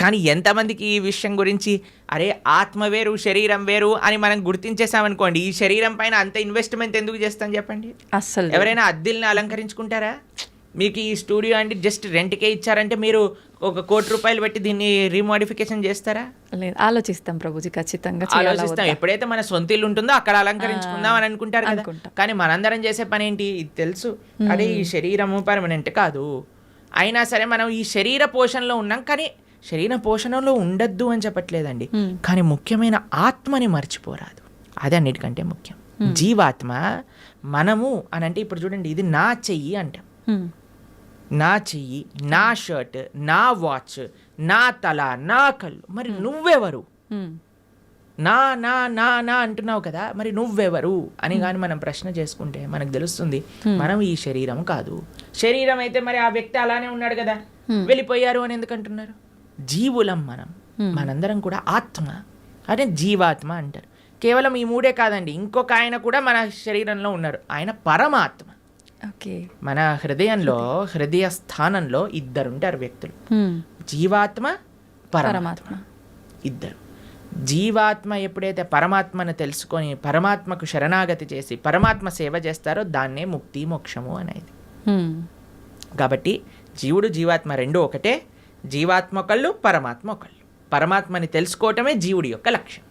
కానీ ఎంతమందికి ఈ విషయం గురించి, అరే ఆత్మ వేరు శరీరం వేరు అని మనం గుర్తించేసామనుకోండి, ఈ శరీరం పైన అంత ఇన్వెస్ట్మెంట్ ఎందుకు చేస్తాం చెప్పండి? అస్సలు ఎవరైనా ఎవరైనా అద్దెల్ని అలంకరించుకుంటారా? మీకు ఈ స్టూడియో అంటే జస్ట్ రెంట్కే ఇచ్చారంటే మీరు 1 కోటి రూపాయలు పెట్టి దీన్ని రీమోడిఫికేషన్ చేస్తారా? లేదు, ఆలోచిస్తాం ప్రభుజీ, ఖచ్చితంగా ఆలోచిస్తాం. ఎప్పుడైతే మన సొంత ఇల్లు ఉంటుందో అక్కడ అలంకరించుకుందాం అని అనుకుంటారు కదా. కానీ మనందరం చేసే పని ఏంటి? ఇది తెలుసు, అదే ఈ శరీరము పర్మనెంట్ కాదు, అయినా సరే మనం ఈ శరీర పోషణలో ఉన్నాం. కానీ శరీర పోషణలో ఉండద్దు అని చెప్పట్లేదండి, కానీ ముఖ్యమైన ఆత్మని మర్చిపోరాదు. అది అన్నిటికంటే ముఖ్యం. జీవాత్మ మనము అని అంటే ఇప్పుడు చూడండి, ఇది నా చెయ్యి అంటాం, నా చెయ్యి, నా షర్ట్, నా వాచ్, నా తల, నా కళ్ళు. మరి నువ్వెవరు? నా నా నా నా అంటున్నావు కదా, మరి నువ్వెవరు అని కానీ మనం ప్రశ్న చేసుకుంటే మనకు తెలుస్తుంది మనం ఈ శరీరం కాదు. శరీరం అయితే మరి ఆ వ్యక్తి అలానే ఉన్నాడు కదా, వెళ్ళిపోయారు అని ఎందుకు అంటున్నారు? జీవులం మనం, మనందరం కూడా ఆత్మ, అదే జీవాత్మ అంటారు. కేవలం ఈ 3 కాదండి, ఇంకొక ఆయన కూడా మన శరీరంలో ఉన్నారు, ఆయన పరమాత్మ. మన హృదయంలో, హృదయ స్థానంలో 2 ఉంటారు వ్యక్తులు, జీవాత్మ, పరమాత్మ, 2. జీవాత్మ ఎప్పుడైతే పరమాత్మను తెలుసుకొని పరమాత్మకు శరణాగతి చేసి పరమాత్మ సేవ చేస్తారో దాన్నే ముక్తి మోక్షము అనేది. కాబట్టి జీవుడు జీవాత్మ 2 ఒకటే. జీవాత్మ ఒకళ్ళు, పరమాత్మ ఒకళ్ళు. పరమాత్మని తెలుసుకోవటమే జీవుడి యొక్క లక్ష్యం.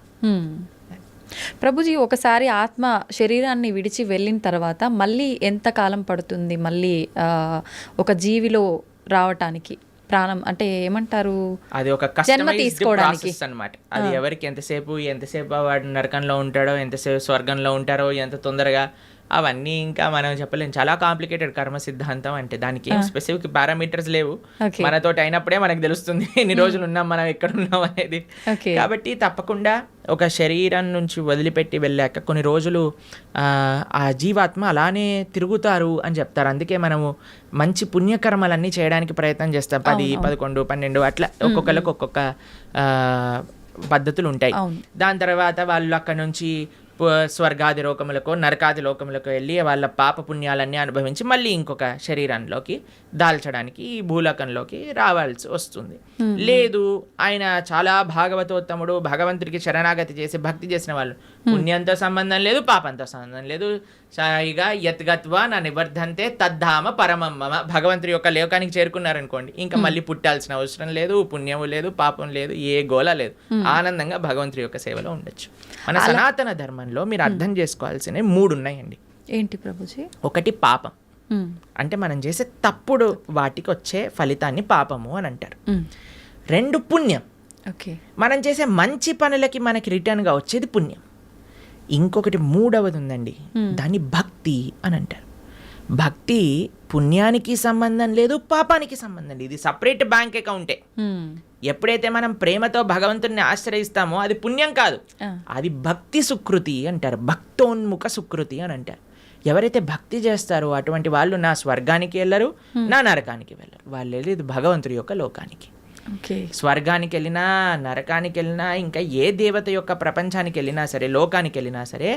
ప్రభుజీ, ఒకసారి ఆత్మ శరీరాన్ని విడిచి వెళ్ళిన తర్వాత మళ్ళీ ఎంత కాలం పడుతుంది మళ్ళీ ఒక జీవిలో రావటానికి? ప్రాణం అంటే ఏమంటారు, అది ఒక కస్టమైజ్డ్ ప్రాసెస్ అన్నమాట. అది ఎవరికి ఎంతసేపు వాడు నరకంలో ఉంటాడో, ఎంతసేపు స్వర్గంలో ఉంటారో, ఎంత తొందరగా, అవన్నీ ఇంకా మనం చెప్పలేం. చాలా కాంప్లికేటెడ్ కర్మ సిద్ధాంతం అంటే. దానికి ఏం స్పెసిఫిక్ పారామీటర్స్ లేవు, మనతోటి అయినప్పుడే మనకు తెలుస్తుంది ఎన్ని రోజులు ఉన్నాం, మనం ఎక్కడ ఉన్నాం అనేది. కాబట్టి తప్పకుండా ఒక శరీరం నుంచి వదిలిపెట్టి వెళ్ళాక కొన్ని రోజులు ఆ జీవాత్మ అలానే తిరుగుతారు అని చెప్తారు. అందుకే మనము మంచి పుణ్యకర్మలన్నీ చేయడానికి ప్రయత్నం చేస్తాం. 10, 11, 12 అట్లా ఒక్కొక్కరికి ఒక్కొక్క పద్ధతులు ఉంటాయి. దాని తర్వాత వాళ్ళు అక్కడ నుంచి స్వర్గాది లోకములకు, నరకాది లోకములకు వెళ్ళి వాళ్ళ పాప పుణ్యాలన్నీ అనుభవించి మళ్ళీ ఇంకొక శరీరంలోకి దాల్చడానికి ఈ భూలోకంలోకి రావాల్సి వస్తుంది. లేదు, ఆయన చాలా భాగవతోత్తముడు, భగవంతుడికి శరణాగతి చేసి భక్తి చేసిన వాళ్ళు, పుణ్యంతో సంబంధం లేదు, పాపంతో సంబంధం లేదు, సాయిగా యత్గత్వా నా నివర్ధంతే తద్ధామ పరమం మమ, భగవంతుడి యొక్క లోకానికి చేరుకున్నారనుకోండి, ఇంకా మళ్ళీ పుట్టాల్సిన అవసరం లేదు, పుణ్యము లేదు, పాపం లేదు, ఏ గోల లేదు, ఆనందంగా భగవంతుడి యొక్క సేవలో ఉండొచ్చు. మన సనాతన ధర్మంలో మీరు అర్థం చేసుకోవాల్సినవి 3 ఉన్నాయండి. ఏంటి ప్రభుజీ? ఒకటి పాపం, అంటే మనం చేసే తప్పుడు వాటికి వచ్చే ఫలితాన్ని పాపము అని అంటారు. 2 పుణ్యం, మనం చేసే మంచి పనులకి మనకి రిటర్న్గా వచ్చేది పుణ్యం. ఇంకొకటి 3వది ఉందండి, దాన్ని భక్తి అని అంటారు. భక్తి పుణ్యానికి సంబంధం లేదు, పాపానికి సంబంధం లేదు, ఇది సపరేట్ బ్యాంక్ అకౌంటే. ఎప్పుడైతే మనం ప్రేమతో భగవంతుడిని ఆశ్రయిస్తామో అది పుణ్యం కాదు, అది భక్తి సుకృతి అంటారు, భక్తోన్ముఖ సుకృతి అని అంటారు. ఎవరైతే భక్తి చేస్తారో అటువంటి వాళ్ళు నా స్వర్గానికి వెళ్ళరు, నా నరకానికి వెళ్ళరు, వాళ్ళు వెళ్ళేది భగవంతుడి యొక్క లోకానికి. స్వర్గానికి వెళ్ళినా, నరకానికి వెళ్ళినా, ఇంకా ఏ దేవత యొక్క ప్రపంచానికి వెళ్ళినా సరే, లోకానికి వెళ్ళినా సరే,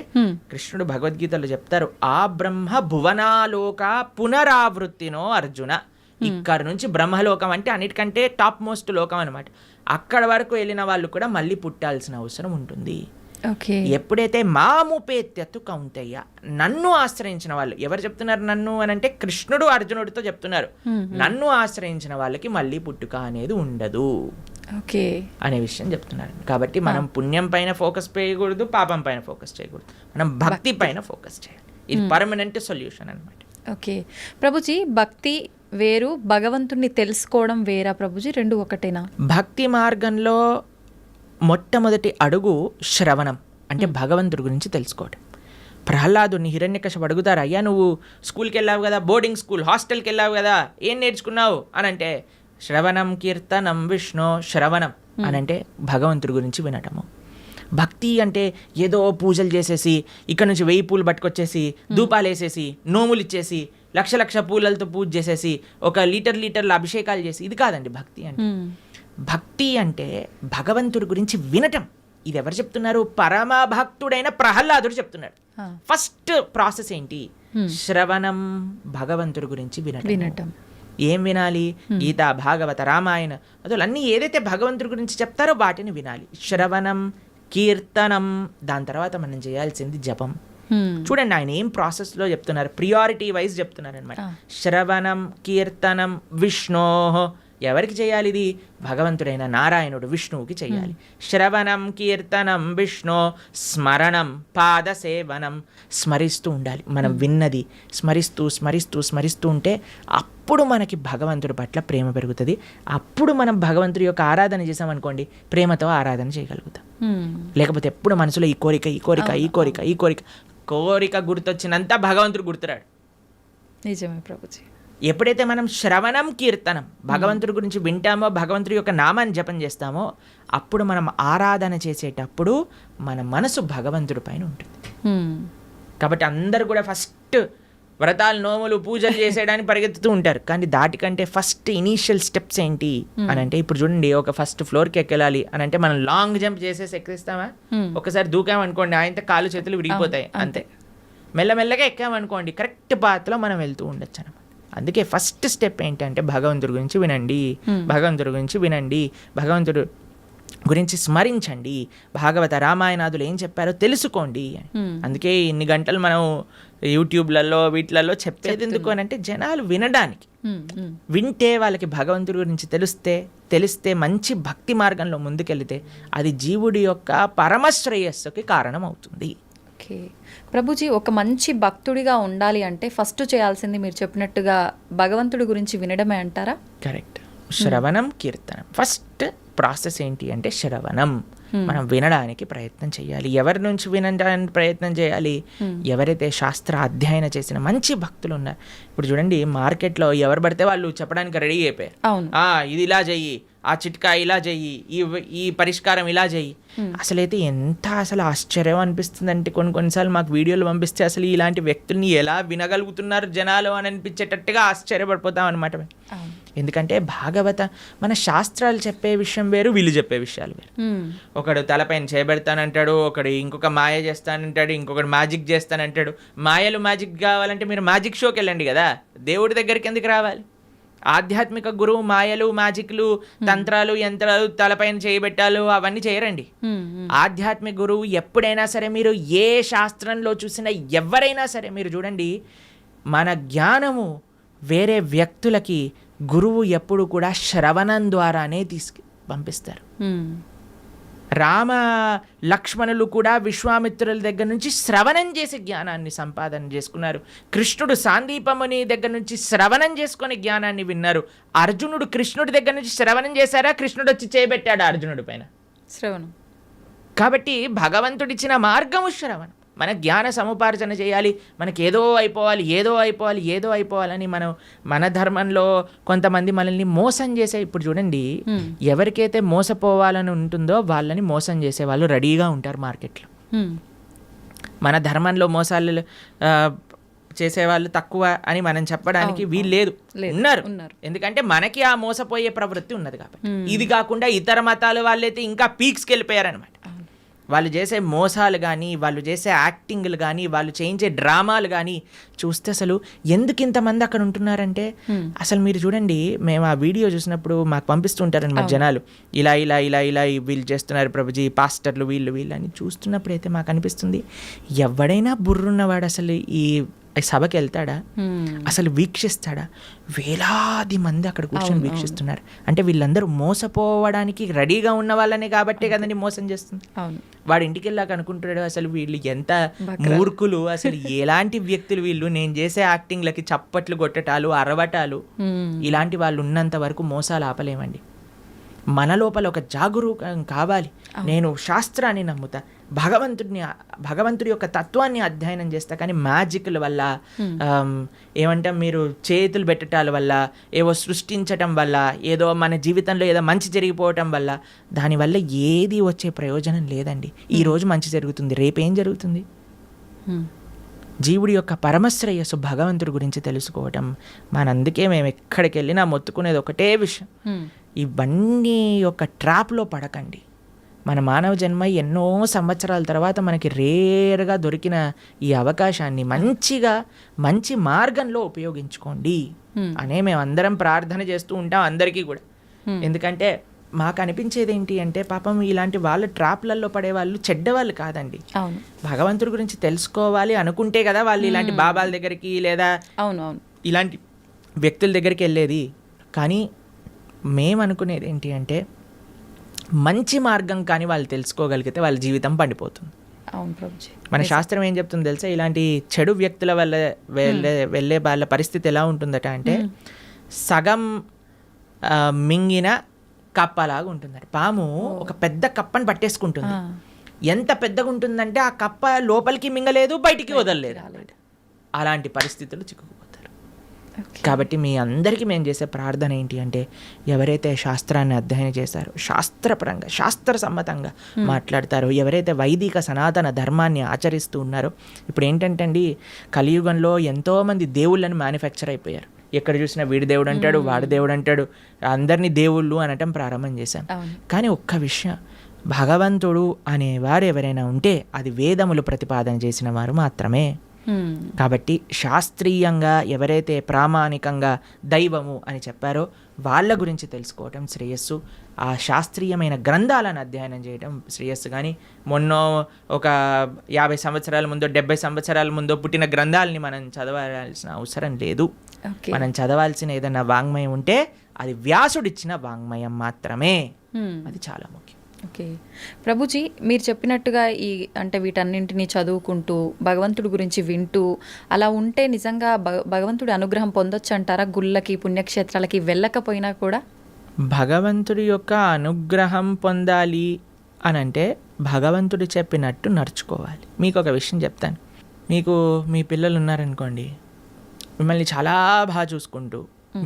కృష్ణుడు భగవద్గీతలో చెప్తారు, ఆ బ్రహ్మ భువనాలోక పునరావృత్తినో అర్జున. ఇక్కడ నుంచి బ్రహ్మలోకం అంటే అన్నిటికంటే టాప్ మోస్ట్ లోకం అనమాట. అక్కడ వరకు వెళ్ళిన వాళ్ళు కూడా మళ్ళీ పుట్టాల్సిన అవసరం ఉంటుంది. ఎప్పుడైతే మాముపేత్యత్తు కౌంతయ్య, నన్ను ఆశ్రయించిన వాళ్ళు, ఎవరు చెప్తున్నారు నన్ను అని అంటే కృష్ణుడు అర్జునుడితో చెప్తున్నారు, నన్ను ఆశ్రయించిన వాళ్ళకి మళ్ళీ పుట్టుక అనేది ఉండదు అనే విషయం చెప్తున్నారు. కాబట్టి మనం పుణ్యం పైన ఫోకస్ చేయకూడదు, పాపం పైన ఫోకస్ చేయకూడదు, మనం భక్తి పైన ఫోకస్ చేయాలి. ఇది పర్మనెంట్ సొల్యూషన్ అనమాట. ప్రభుజీ, భక్తి వేరు, భగవంతుణ్ణి తెలుసుకోవడం వేరా ప్రభుజీ? 2 ఒకటేనా? భక్తి మార్గంలో మొట్టమొదటి అడుగు శ్రవణం, అంటే భగవంతుడి గురించి తెలుసుకోవడం. ప్రహ్లాదుని హిరణ్యకశిపుడు అడుగుతారు, అయ్యా నువ్వు స్కూల్కి వెళ్ళావు కదా, బోర్డింగ్ స్కూల్, హాస్టల్కి వెళ్ళావు కదా, ఏం నేర్చుకున్నావు అని అంటే, శ్రవణం కీర్తనం విష్ణు, శ్రవణం అని అంటే భగవంతుడి గురించి వినటము. భక్తి అంటే ఏదో పూజలు చేసేసి, ఇక్కడ నుంచి 1000 పూలు పట్టుకొచ్చేసి, ధూపాలు వేసేసి, నోములు ఇచ్చేసి, లక్ష పూలలతో పూజ చేసేసి, ఒక లీటర్ల అభిషేకాలు చేసి, ఇది కాదండి భక్తి అంటే. భక్తి అంటే భగవంతుడి గురించి వినటం. ఇది ఎవరు చెప్తున్నారు? పరమ భక్తుడైన ప్రహ్లాదుడు చెప్తున్నాడు. ఫస్ట్ ప్రాసెస్ ఏంటి? శ్రవణం, భగవంతుడి గురించి వినటం. ఏం వినాలి? గీత, భాగవత, రామాయణ అసలు అన్నీ ఏదైతే భగవంతుడి గురించి చెప్తారో వాటిని వినాలి. శ్రవణం, కీర్తనం, దాని తర్వాత మనం చేయాల్సింది జపం. చూడండి ఆయన ఏం ప్రాసెస్లో చెప్తున్నారు, ప్రియారిటీ వైజ్ చెప్తున్నారు అనమాట. శ్రవణం, కీర్తనం, విష్ణో, ఎవరికి చేయాలి ఇది? భగవంతుడైన నారాయణుడు విష్ణువుకి చేయాలి. శ్రవణం కీర్తనం విష్ణు స్మరణం పాద సేవనం. స్మరిస్తూ ఉండాలి. మనం విన్నది స్మరిస్తూ స్మరిస్తూ స్మరిస్తూ ఉంటే అప్పుడు మనకి భగవంతుడి పట్ల ప్రేమ పెరుగుతుంది. అప్పుడు మనం భగవంతుడి యొక్క ఆరాధన చేసామనుకోండి, ప్రేమతో ఆరాధన చేయగలుగుతాం. లేకపోతే ఎప్పుడు మనసులో ఈ కోరిక ఈ కోరిక ఈ కోరిక ఈ కోరిక కోరిక గుర్తొచ్చినంత భగవంతుడు గుర్తురాడు. నిజమే ప్రభుజీ. ఎప్పుడైతే మనం శ్రవణం కీర్తనం భగవంతుడి గురించి వింటామో, భగవంతుడి యొక్క నామాన్ని జపం చేస్తామో, అప్పుడు మనం ఆరాధన చేసేటప్పుడు మన మనసు భగవంతుడి పైన ఉంటుంది. కాబట్టి అందరూ కూడా ఫస్ట్ వ్రతాలు నోములు పూజలు చేసేయడానికి పరిగెత్తుతూ ఉంటారు. కానీ దాటికంటే ఫస్ట్ ఇనీషియల్ స్టెప్స్ ఏంటి అని అంటే, ఇప్పుడు చూడండి, ఒక ఫస్ట్ ఫ్లోర్కి ఎక్కెళ్ళాలి అని అంటే మనం లాంగ్ జంప్ చేసేసి ఎక్కిస్తామా? ఒకసారి దూకామనుకోండి, ఆయనతో కాళ్ళు చేతులు విడిగిపోతాయి, అంతే. మెల్లమెల్లగా ఎక్కామనుకోండి, కరెక్ట్ పాత్లో మనం వెళ్తూ ఉండొచ్చు అనమాట. అందుకే ఫస్ట్ స్టెప్ ఏంటంటే భగవంతుడి గురించి వినండి, భగవంతుడి గురించి వినండి, భగవంతుడు గురించి స్మరించండి, భాగవత రామాయణాదులు ఏం చెప్పారో తెలుసుకోండి. అందుకే ఇన్ని గంటలు మనం యూట్యూబ్లలో వీటిలలో చెప్పేది ఎందుకు అని అంటే, జనాలు వినడానికి. వింటే వాళ్ళకి భగవంతుడి గురించి తెలిస్తే మంచి భక్తి మార్గంలో ముందుకెళ్తే అది జీవుడి యొక్క పరమశ్రేయస్సుకి కారణం అవుతుంది. ఓకే ప్రభుజీ, ఒక మంచి భక్తుడిగా ఉండాలి అంటే ఫస్ట్ చేయాల్సింది మీరు చెప్పినట్టుగా భగవంతుడి గురించి వినడమే అంటారా? కరెక్ట్. శ్రవణం కీర్తనం ఫస్ట్ ప్రాసెస్ ఏంటి అంటే శ్రవణం. మనం వినడానికి ప్రయత్నం చేయాలి. ఎవరి నుంచి వినడానికి ప్రయత్నం చేయాలి? ఎవరైతే శాస్త్ర అధ్యయనం చేసిన మంచి భక్తులు ఉన్నారు. ఇప్పుడు చూడండి, మార్కెట్లో ఎవరు పడితే వాళ్ళు చెప్పడానికి రెడీ అయిపోయారు. ఇది ఇలా చెయ్యి, ఆ చిట్కా ఇలా చెయ్యి, ఈ పరిష్కారం ఇలా చెయ్యి. అసలైతే ఎంత ఆశ్చర్యం అనిపిస్తుంది అంటే, కొన్నిసార్లు మాకు వీడియోలు పంపిస్తే అసలు ఇలాంటి వ్యక్తుల్ని ఎలా వినగలుగుతున్నారు జనాలు అని అనిపించేటట్టుగా ఆశ్చర్యపడిపోతాం అనమాట. ఎందుకంటే భాగవత మన శాస్త్రాలు చెప్పే విషయం వేరు, వీళ్ళు చెప్పే విషయాలు వేరు. ఒకడు తలపైన చేయబెడతానంటాడు, ఒకడు ఇంకొక మాయ చేస్తానంటాడు, ఇంకొకడు మ్యాజిక్ చేస్తానంటాడు. మాయలు మ్యాజిక్ కావాలంటే మీరు మ్యాజిక్ షోకి వెళ్ళండి కదా, దేవుడి దగ్గరికి ఎందుకు రావాలి? ఆధ్యాత్మిక గురువు మాయలు మ్యాజిక్లు తంత్రాలు యంత్రాలు తలపైన చేయబెట్టాలు అవన్నీ చేయరండి. ఆధ్యాత్మిక గురువు ఎప్పుడైనా సరే, మీరు ఏ శాస్త్రంలో చూసినా ఎవరైనా సరే మీరు చూడండి, మన జ్ఞానము వేరే వ్యక్తులకి గురువు ఎప్పుడు కూడా శ్రవణం ద్వారానే పంపిస్తారు. రామ లక్ష్మణులు కూడా విశ్వామిత్రుల దగ్గర నుంచి శ్రవణం చేసి జ్ఞానాన్ని సంపాదన చేసుకున్నారు. కృష్ణుడు సాందీపముని దగ్గర నుంచి శ్రవణం చేసుకొని జ్ఞానాన్ని విన్నారు. అర్జునుడు కృష్ణుడి దగ్గర నుంచి శ్రవణం చేశారా? కృష్ణుడు వచ్చి చేయబెట్టాడు అర్జునుడి పైన శ్రవణం. కాబట్టి భగవంతుడిచ్చిన మార్గము శ్రవణం. మన జ్ఞాన సముపార్జన చేయాలి. మనకి ఏదో అయిపోవాలని మన ధర్మంలో కొంతమంది మనల్ని మోసం చేసే, ఇప్పుడు చూడండి, ఎవరికైతే మోసపోవాలని ఉంటుందో వాళ్ళని మోసం చేసే వాళ్ళు రెడీగా ఉంటారు మార్కెట్లో. మన ధర్మంలో మోసాలు చేసేవాళ్ళు తక్కువ అని మనం చెప్పడానికి వీలు లేదు, ఉన్నారు. ఎందుకంటే మనకి ఆ మోసపోయే ప్రవృత్తి ఉన్నది కాబట్టి. ఇది కాకుండా ఇతర మతాల వాళ్ళైతే ఇంకా పీక్స్కి వెళ్ళిపోయారనమాట. వాళ్ళు చేసే మోసాలు కానీ, వాళ్ళు చేసే యాక్టింగ్లు కానీ, వాళ్ళు చేయించే డ్రామాలు కానీ చూస్తే అసలు ఎందుకు ఇంతమంది అక్కడ ఉంటున్నారంటే, అసలు మీరు చూడండి, మేము ఆ వీడియో చూసినప్పుడు మాకు పంపిస్తుంటారనమాట జనాలు, ఇలా ఇలా ఇలా ఇలా వీళ్ళు చేస్తున్నారు ప్రభుజీ, పాస్టర్లు వీళ్ళు అని చూస్తున్నప్పుడు అయితే మాకు అనిపిస్తుంది, ఎవడైనా బుర్రున్నవాడు అసలు ఈ సభకి వెళ్తాడా? అసలు వీక్షిస్తాడా? వేలాది మంది అక్కడ కూర్చొని వీక్షిస్తున్నారు అంటే వీళ్ళందరూ మోసపోవడానికి రెడీగా ఉన్న వాళ్ళనే కాబట్టే కదండి మోసం చేస్తుంది. వాడు ఇంటికి వెళ్ళాక అనుకుంటాడు, అసలు వీళ్ళు ఎంత మూర్ఖులు, అసలు ఎలాంటి వ్యక్తులు వీళ్ళు, నేను చేసే యాక్టింగ్లకి చప్పట్లు కొట్టటాలు అరవటాలు, ఇలాంటి వాళ్ళు ఉన్నంత వరకు మోసాలు ఆపలేమండి. మన లోపల ఒక జాగరూకం కావాలి. నేను శాస్త్రాన్ని నమ్ముతా, భగవంతుడి యొక్క తత్వాన్ని అధ్యయనం చేస్తా, కానీ మ్యాజిక్ల వల్ల ఏమంటాం, మీరు చేతులు పెట్టడాల వల్ల, ఏవో సృష్టించటం వల్ల, ఏదో మన జీవితంలో ఏదో మంచి జరిగిపోవటం వల్ల, దానివల్ల ఏది వచ్చే ప్రయోజనం లేదండి. ఈరోజు మంచి జరుగుతుంది, రేపేం జరుగుతుంది? జీవుడి యొక్క పరమశ్రేయస్సు భగవంతుడి గురించి తెలుసుకోవటం. అందుకే మేము ఎక్కడికి వెళ్ళినా మొత్తుకునేది ఒకటే విషయం, ఇవన్నీ ఒక ట్రాప్లో పడకండి. మన మానవ జన్మ ఎన్నో సంవత్సరాల తర్వాత మనకి రేర్గా దొరికిన ఈ అవకాశాన్ని మంచి మార్గంలో ఉపయోగించుకోండి అనే మేము అందరం ప్రార్థన చేస్తూ ఉంటాం అందరికీ కూడా. ఎందుకంటే మాకు అనిపించేది ఏంటి అంటే, పాపం ఇలాంటి వాళ్ళ ట్రాప్లలో పడే వాళ్ళు చెడ్డవాళ్ళు కాదండి. భగవంతుడి గురించి తెలుసుకోవాలి అనుకుంటే కదా వాళ్ళు ఇలాంటి బాబాల దగ్గరికి లేదా ఇలాంటి వ్యక్తుల దగ్గరికి వెళ్ళేది. కానీ మేము అనుకునేది ఏంటి అంటే మంచి మార్గం కానీ వాళ్ళు తెలుసుకోగలిగితే వాళ్ళ జీవితం పండిపోతుంది. అవును ప్రభుజీ. మన శాస్త్రం ఏం చెప్తుంది తెలుసా, ఇలాంటి చెడు వ్యక్తుల వల్ల వెళ్ళే వాళ్ళ పరిస్థితి ఎలా ఉంటుందట అంటే సగం మింగిన కప్పలాగా ఉంటుందట. పాము ఒక పెద్ద కప్పని పట్టేసుకుంటుంది. ఎంత పెద్దగా ఉంటుందంటే ఆ కప్ప లోపలికి మింగలేదు, బయటికి వదలలేదు. అలాంటి పరిస్థితులు చిక్కుకుపోతారు. కాబట్టి మీ అందరికీ మేము చేసే ప్రార్థన ఏంటి అంటే, ఎవరైతే శాస్త్రాన్ని అధ్యయనం చేశారో, శాస్త్రపరంగా శాస్త్రసమ్మతంగా మాట్లాడతారో, ఎవరైతే వైదిక సనాతన ధర్మాన్ని ఆచరిస్తూ ఉన్నారో, ఇప్పుడు ఏంటంటే అండి, కలియుగంలో ఎంతోమంది దేవుళ్ళని మ్యానుఫ్యాక్చర్ అయిపోయారు. ఎక్కడ చూసినా వీడి దేవుడు అంటాడు, వాడి దేవుడు అంటాడు, అందరినీ దేవుళ్ళు అనటం ప్రారంభం చేశాం. కానీ ఒక్క విషయం, భగవంతుడు అనేవారు ఎవరైనా ఉంటే అది వేదములు ప్రతిపాదన చేసిన వారు మాత్రమే. కాబట్టి శాస్త్రీయంగా ఎవరైతే ప్రామాణికంగా దైవము అని చెప్పారో వాళ్ళ గురించి తెలుసుకోవటం శ్రేయస్సు. ఆ శాస్త్రీయమైన గ్రంథాలను అధ్యయనం చేయడం శ్రేయస్సు. కానీ మొన్న ఒక 50 సంవత్సరాల ముందో 70 సంవత్సరాల ముందో పుట్టిన గ్రంథాలని మనం చదవాల్సిన అవసరం లేదు. మనం చదవాల్సిన ఏదైనా వాంగ్మయం ఉంటే అది వ్యాసుడిచ్చిన వాంగ్మయం మాత్రమే. అది చాలా ముఖ్యం. ఓకే ప్రభుజీ, మీరు చెప్పినట్టుగా అంటే వీటన్నింటినీ చదువుకుంటూ భగవంతుడి గురించి వింటూ అలా ఉంటే నిజంగా భగవంతుడి అనుగ్రహం పొందొచ్చు అంటారా? గుళ్ళకి పుణ్యక్షేత్రాలకి వెళ్ళకపోయినా కూడా భగవంతుడి యొక్క అనుగ్రహం పొందాలి అని అంటే భగవంతుడు చెప్పినట్టు నడుచుకోవాలి. మీకు ఒక విషయం చెప్తాను. మీకు మీ పిల్లలు ఉన్నారనుకోండి, మిమ్మల్ని చాలా బాగా చూసుకుంటూ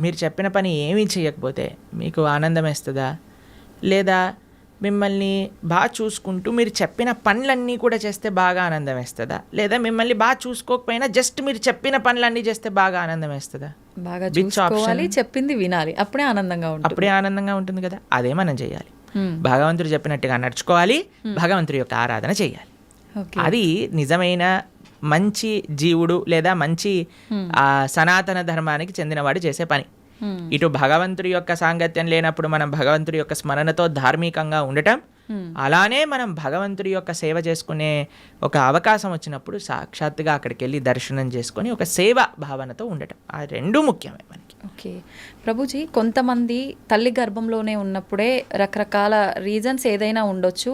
మీరు చెప్పిన పని ఏమీ చేయకపోతే మీకు ఆనందం వేస్తుందా? లేదా మిమ్మల్ని బాగా చూసుకుంటూ మీరు చెప్పిన పనులన్నీ కూడా చేస్తే బాగా ఆనందం వేస్తుందా? లేదా మిమ్మల్ని బాగా చూసుకోకపోయినా జస్ట్ మీరు చెప్పిన పనులన్నీ చేస్తే బాగా ఆనందం వేస్తుందా? బాగా చూసుకోవాలి, చెప్పింది వినాలి, అప్పుడే ఆనందంగా ఉంటుంది కదా. అదే మనం చేయాలి. భగవంతుడు చెప్పినట్టుగా నడుచుకోవాలి, భగవంతుడి యొక్క ఆరాధన చేయాలి. అది నిజమైన మంచి జీవుడు లేదా మంచి సనాతన ధర్మానికి చెందినవాడు చేసే పని. ఇటు భగవంతుడి యొక్క సాంగత్యం లేనప్పుడు మనం భగవంతుడి యొక్క స్మరణతో ధార్మికంగా ఉండటం, అలానే మనం భగవంతుడి యొక్క సేవ చేసుకునే ఒక అవకాశం వచ్చినప్పుడు సాక్షాత్తుగా అక్కడికి వెళ్ళి దర్శనం చేసుకొని ఒక సేవ భావనతో ఉండటం, ఆ రెండు ముఖ్యమే మనకి. ఓకే ప్రభుజీ, కొంతమంది తల్లి గర్భంలోనే ఉన్నప్పుడే రకరకాల రీజన్స్ ఏదైనా ఉండొచ్చు,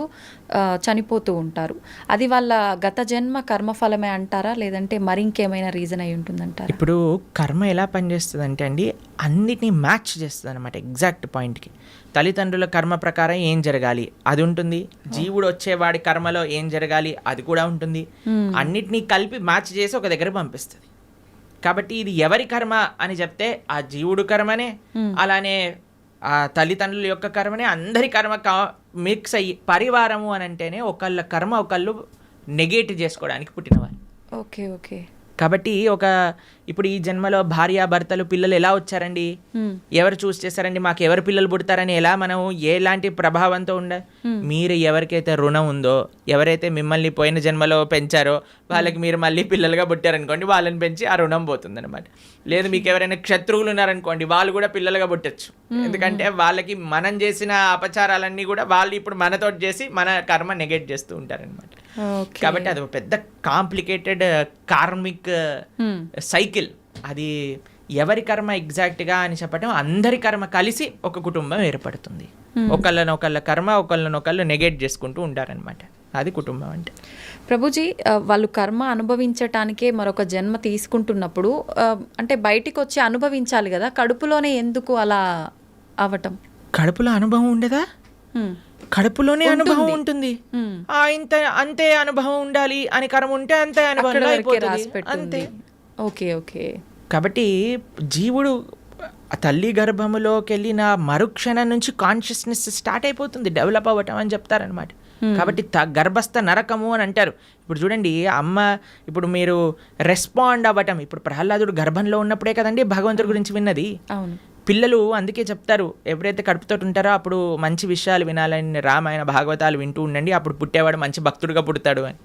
చనిపోతూ ఉంటారు. అది వాళ్ళ గత జన్మ కర్మఫలమే అంటారా, లేదంటే మరి ఇంకేమైనా రీజన్ అయి ఉంటుందంటారా? ఇప్పుడు కర్మ ఎలా పనిచేస్తుంది అంటే అండి, అన్నిటినీ మ్యాచ్ చేస్తుంది అనమాట ఎగ్జాక్ట్ పాయింట్కి. తల్లిదండ్రుల కర్మ ప్రకారం ఏం జరగాలి అది ఉంటుంది, జీవుడు వచ్చేవాడి కర్మలో ఏం జరగాలి అది కూడా ఉంటుంది. అన్నిటినీ కలిపి మ్యాచ్ చేసి ఒక దగ్గర పంపిస్తుంది. కాబట్టి ఇది ఎవరి కర్మ అని చెప్తే ఆ జీవుడు కర్మనే, అలానే ఆ తల్లిదండ్రుల యొక్క కర్మనే, అందరి కర్మ మిక్స్ అయ్యి పరివారము అని అంటేనే ఒకళ్ళ కర్మ ఒకళ్ళు నెగేట్ చేసుకోవడానికి పుట్టినవారు. Okay okay. కాబట్టి ఇప్పుడు ఈ జన్మలో భార్యాభర్తలు పిల్లలు ఎలా వచ్చారండి, ఎవరు చూస్ చేశారండి, మాకు ఎవరు పిల్లలు పుడతారని ఎలా మనం ఎలాంటి ప్రభావంతో మీరు ఎవరికైతే రుణం ఉందో, ఎవరైతే మిమ్మల్ని పోయిన జన్మలో పెంచారో వాళ్ళకి మీరు మళ్ళీ పిల్లలుగా పుట్టారనుకోండి, వాళ్ళని పెంచి ఆ రుణం పోతుంది అనమాట. లేదు మీకు ఎవరైనా శత్రువులు ఉన్నారనుకోండి, వాళ్ళు కూడా పిల్లలుగా పుట్టచ్చు. ఎందుకంటే వాళ్ళకి మనం చేసిన అపచారాలన్నీ కూడా వాళ్ళు ఇప్పుడు మనతో చేసి మన కర్మ నెగెట్ చేస్తూ ఉంటారనమాట. కాబట్టి అది ఒక పెద్ద కాంప్లికేటెడ్ కార్మిక్ సైకిల్. అది ఎవరి కర్మ ఎగ్జాక్ట్గా అని చెప్పటం, అందరి కర్మ కలిసి ఒక కుటుంబం ఏర్పడుతుంది. ఒకళ్ళ కర్మ ఒకళ్ళు నెగెట్ చేసుకుంటూ ఉంటారనమాట. అది కుటుంబం అంటే. ప్రభుజీ, వాళ్ళు కర్మ అనుభవించటానికే మరొక జన్మ తీసుకుంటున్నప్పుడు అంటే బయటికి వచ్చి అనుభవించాలి కదా, కడుపులోనే ఎందుకు అలా అవటం? కడుపులో అనుభవం ఉండదా? కడుపులోనే అనుభవం ఉంటుంది. అంతే అనుభవం ఉండాలి అని కర్మ ఉంటే అంతే అనుభవం అంతే. Okay okay. కాబట్టి జీవుడు తల్లి గర్భములోకి వెళ్ళిన మరుక్షణం నుంచి కాన్షియస్నెస్ స్టార్ట్ అయిపోతుంది, డెవలప్ అవ్వటం అని చెప్తారనమాట. కాబట్టి గర్భస్థ నరకము అని అంటారు. ఇప్పుడు చూడండి, అమ్మ ఇప్పుడు మీరు రెస్పాండ్ అవ్వటం, ఇప్పుడు ప్రహ్లాదుడు గర్భంలో ఉన్నప్పుడే కదండి భగవంతుడి గురించి విన్నది. అవును. పిల్లలు అందుకే చెప్తారు, ఎప్పుడైతే కడుపుతో ఉంటారో అప్పుడు మంచి విషయాలు వినాలని, రామాయణ భాగవతాలు వింటూ ఉండండి, అప్పుడు పుట్టేవాడు మంచి భక్తుడుగా పుడతాడు అని.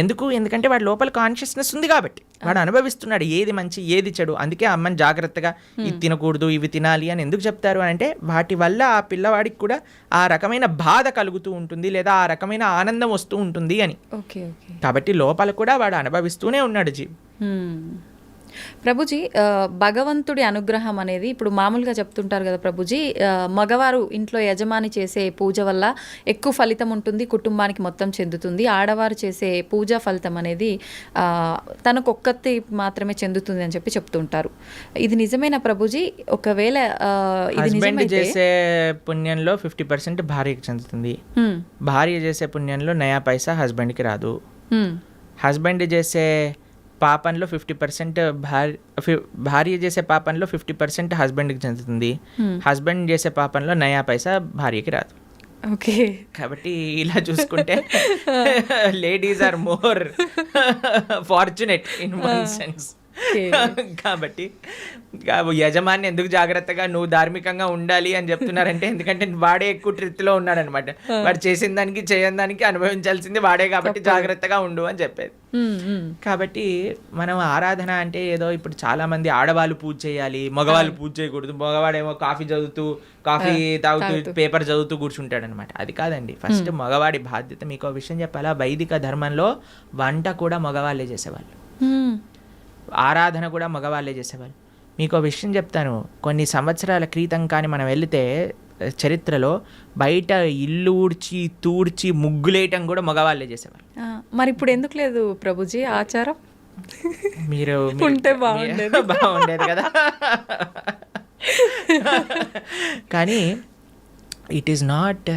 ఎందుకంటే వాడి లోపల కాన్షియస్నెస్ ఉంది కాబట్టి వాడు అనుభవిస్తున్నాడు ఏది మంచి ఏది చెడు. అందుకే అమ్మని జాగ్రత్తగా ఇది తినకూడదు ఇవి తినాలి అని ఎందుకు చెప్తారు అని అంటే, వాటి వల్ల ఆ పిల్లవాడికి కూడా ఆ రకమైన బాధ కలుగుతూ ఉంటుంది, లేదా ఆ రకమైన ఆనందం వస్తూ ఉంటుంది అని. కాబట్టి లోపల కూడా వాడు అనుభవిస్తూనే ఉన్నాడు జీవి. ప్రభుజీ భగవంతుడి అనుగ్రహం అనేది ఇప్పుడు మామూలుగా చెప్తుంటారు కదా ప్రభుజీ, మగవారు ఇంట్లో యజమాని చేసే పూజ వల్ల ఎక్కువ ఫలితం ఉంటుంది, కుటుంబానికి మొత్తం చెందుతుంది. ఆడవారు చేసే పూజా ఫలితం అనేది తనకు ఒక్కతి మాత్రమే చెందుతుంది అని చెప్పి చెప్తుంటారు. ఇది నిజమేనా ప్రభుజీ? ఒకవేళ ఇది హస్బెండ్ నిజమైతే చేసే పుణ్యంలో 50% భార్యకి చెందుతుంది. భార్య చేసే పుణ్యంలో నయా పైసా హస్బెండ్కి రాదు. హస్బెండ్ చేసే పాపంలో 50% భార్య చేసే పాపంలో 50% హస్బెండ్కి చెందుతుంది. హస్బెండ్ చేసే పాపంలో నయా పైసా భార్యకి రాదు. ఓకే. కాబట్టి ఇలా చూసుకుంటే ladies are more fortunate in one sense. కాబట్టి యజమాని ఎందుకు జాగ్రత్తగా నువ్వు ధార్మికంగా ఉండాలి అని చెప్తున్నారంటే ఎందుకంటే వాడే ఎక్కువ ట్రిత్లో ఉన్నాడనమాట. వాడు చేసిన దానికి చేయని దానికి అనుభవించాల్సింది వాడే కాబట్టి జాగ్రత్తగా ఉండు అని చెప్పేది. కాబట్టి మనం ఆరాధన అంటే ఏదో ఇప్పుడు చాలా మంది ఆడవాళ్ళు పూజ చేయాలి, మగవాళ్ళు పూజ చేయకూడదు, మగవాడేమో కాఫీ తాగుతూ పేపర్ చదువుతూ కూర్చుంటాడు అనమాట. అది కాదండి. ఫస్ట్ మగవాడి బాధ్యత. మీకు విషయం చెప్పాలా, వైదిక ధర్మంలో వంట కూడా మగవాళ్ళే చేసేవాళ్ళు, ఆరాధన కూడా మగవాళ్ళే చేసేవాళ్ళు. మీకు విషయం చెప్తాను, కొన్ని సంవత్సరాల క్రితం కానీ మనం వెళితే చరిత్రలో బయట ఇల్లు ఊడ్చి తూడ్చి ముగ్గులేయటం కూడా మగవాళ్ళే చేసేవాళ్ళు. మరి ఇప్పుడు ఎందుకు లేదు ప్రభుజీ ఆచారం? మీరు ఉంటే బాగుండేది కదా. కానీ ఇట్ ఈస్ నాట్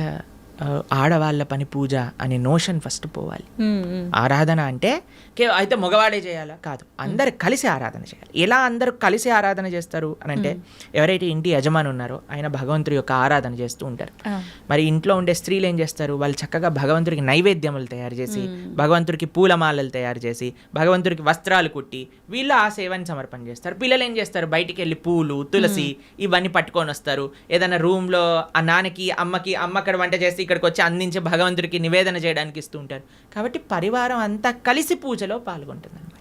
ఆడవాళ్ళ పని పూజ అనే నోషన్ ఫస్ట్ పోవాలి. ఆరాధన అంటే అయితే మగవాడే చేయాలా? కాదు, అందరు కలిసి ఆరాధన చేయాలి. ఎలా అందరూ కలిసి ఆరాధన చేస్తారు అని అంటే, ఎవరైతే ఇంటి యజమాని ఉన్నారో ఆయన భగవంతుడి యొక్క ఆరాధన చేస్తూ ఉంటారు. మరి ఇంట్లో ఉండే స్త్రీలు ఏం చేస్తారు? వాళ్ళు చక్కగా భగవంతుడికి నైవేద్యములు తయారు చేసి, భగవంతుడికి పూలమాలలు తయారు చేసి, భగవంతుడికి వస్త్రాలు కుట్టి వీళ్ళు ఆ సేవని సమర్పణ చేస్తారు. పిల్లలు ఏం చేస్తారు? బయటికి వెళ్ళి పూలు, తులసి ఇవన్నీ పట్టుకొని వస్తారు. ఏదైనా రూమ్లో ఆ నాన్నకి అమ్మకి, అమ్మ అక్కడ వంట చేసి ఇక్కడికి వచ్చి అందించి భగవంతుడికి నివేదన చేయడానికి ఇస్తూ ఉంటారు. కాబట్టి పరివారం అంతా కలిసి పూజలో పాల్గొంటుంది అనమాట.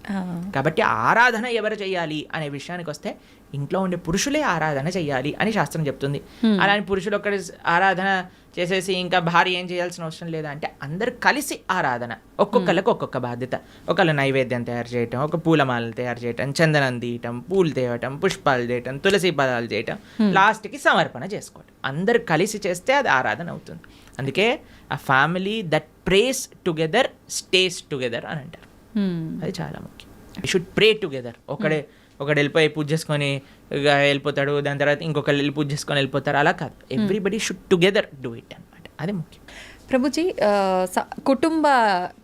కాబట్టి ఆరాధన ఎవరు చేయాలి అనే విషయానికి వస్తే ఇంట్లో ఉండే పురుషులే ఆరాధన చేయాలి అని శాస్త్రం చెప్తుంది. అలానే పురుషులు ఒక్కడి ఆరాధన చేసేసి ఇంకా భార్య ఏం చేయాల్సిన అవసరం లేదా అంటే, అందరు కలిసి ఆరాధన. ఒక్కొక్కరికి ఒక్కొక్క బాధ్యత. ఒకళ్ళు నైవేద్యం తయారు చేయటం, ఒక పూలమాలలు తయారు చేయటం, చందనం తీయటం, పూలు తేవటం, పుష్పాలు చేయటం, తులసి పదాలు చేయటం, లాస్ట్కి సమర్పణ చేసుకోవటం. అందరు కలిసి చేస్తే అది ఆరాధన అవుతుంది. అందుకే ఆ family that praise together stays together అని అంటారు. అది చాలా ముఖ్యం. You should pray together. ఒకడు వెళ్ళిపోయి పూజ చేసుకొని వెళ్ళిపోతాడు, దాని తర్వాత ఇంకొకరు వెళ్ళి పూజ చేసుకొని వెళ్ళిపోతారు. అలా కాదు, everybody should together do it అనమాట. అది ముఖ్యం. ప్రభుజీ, కుటుంబ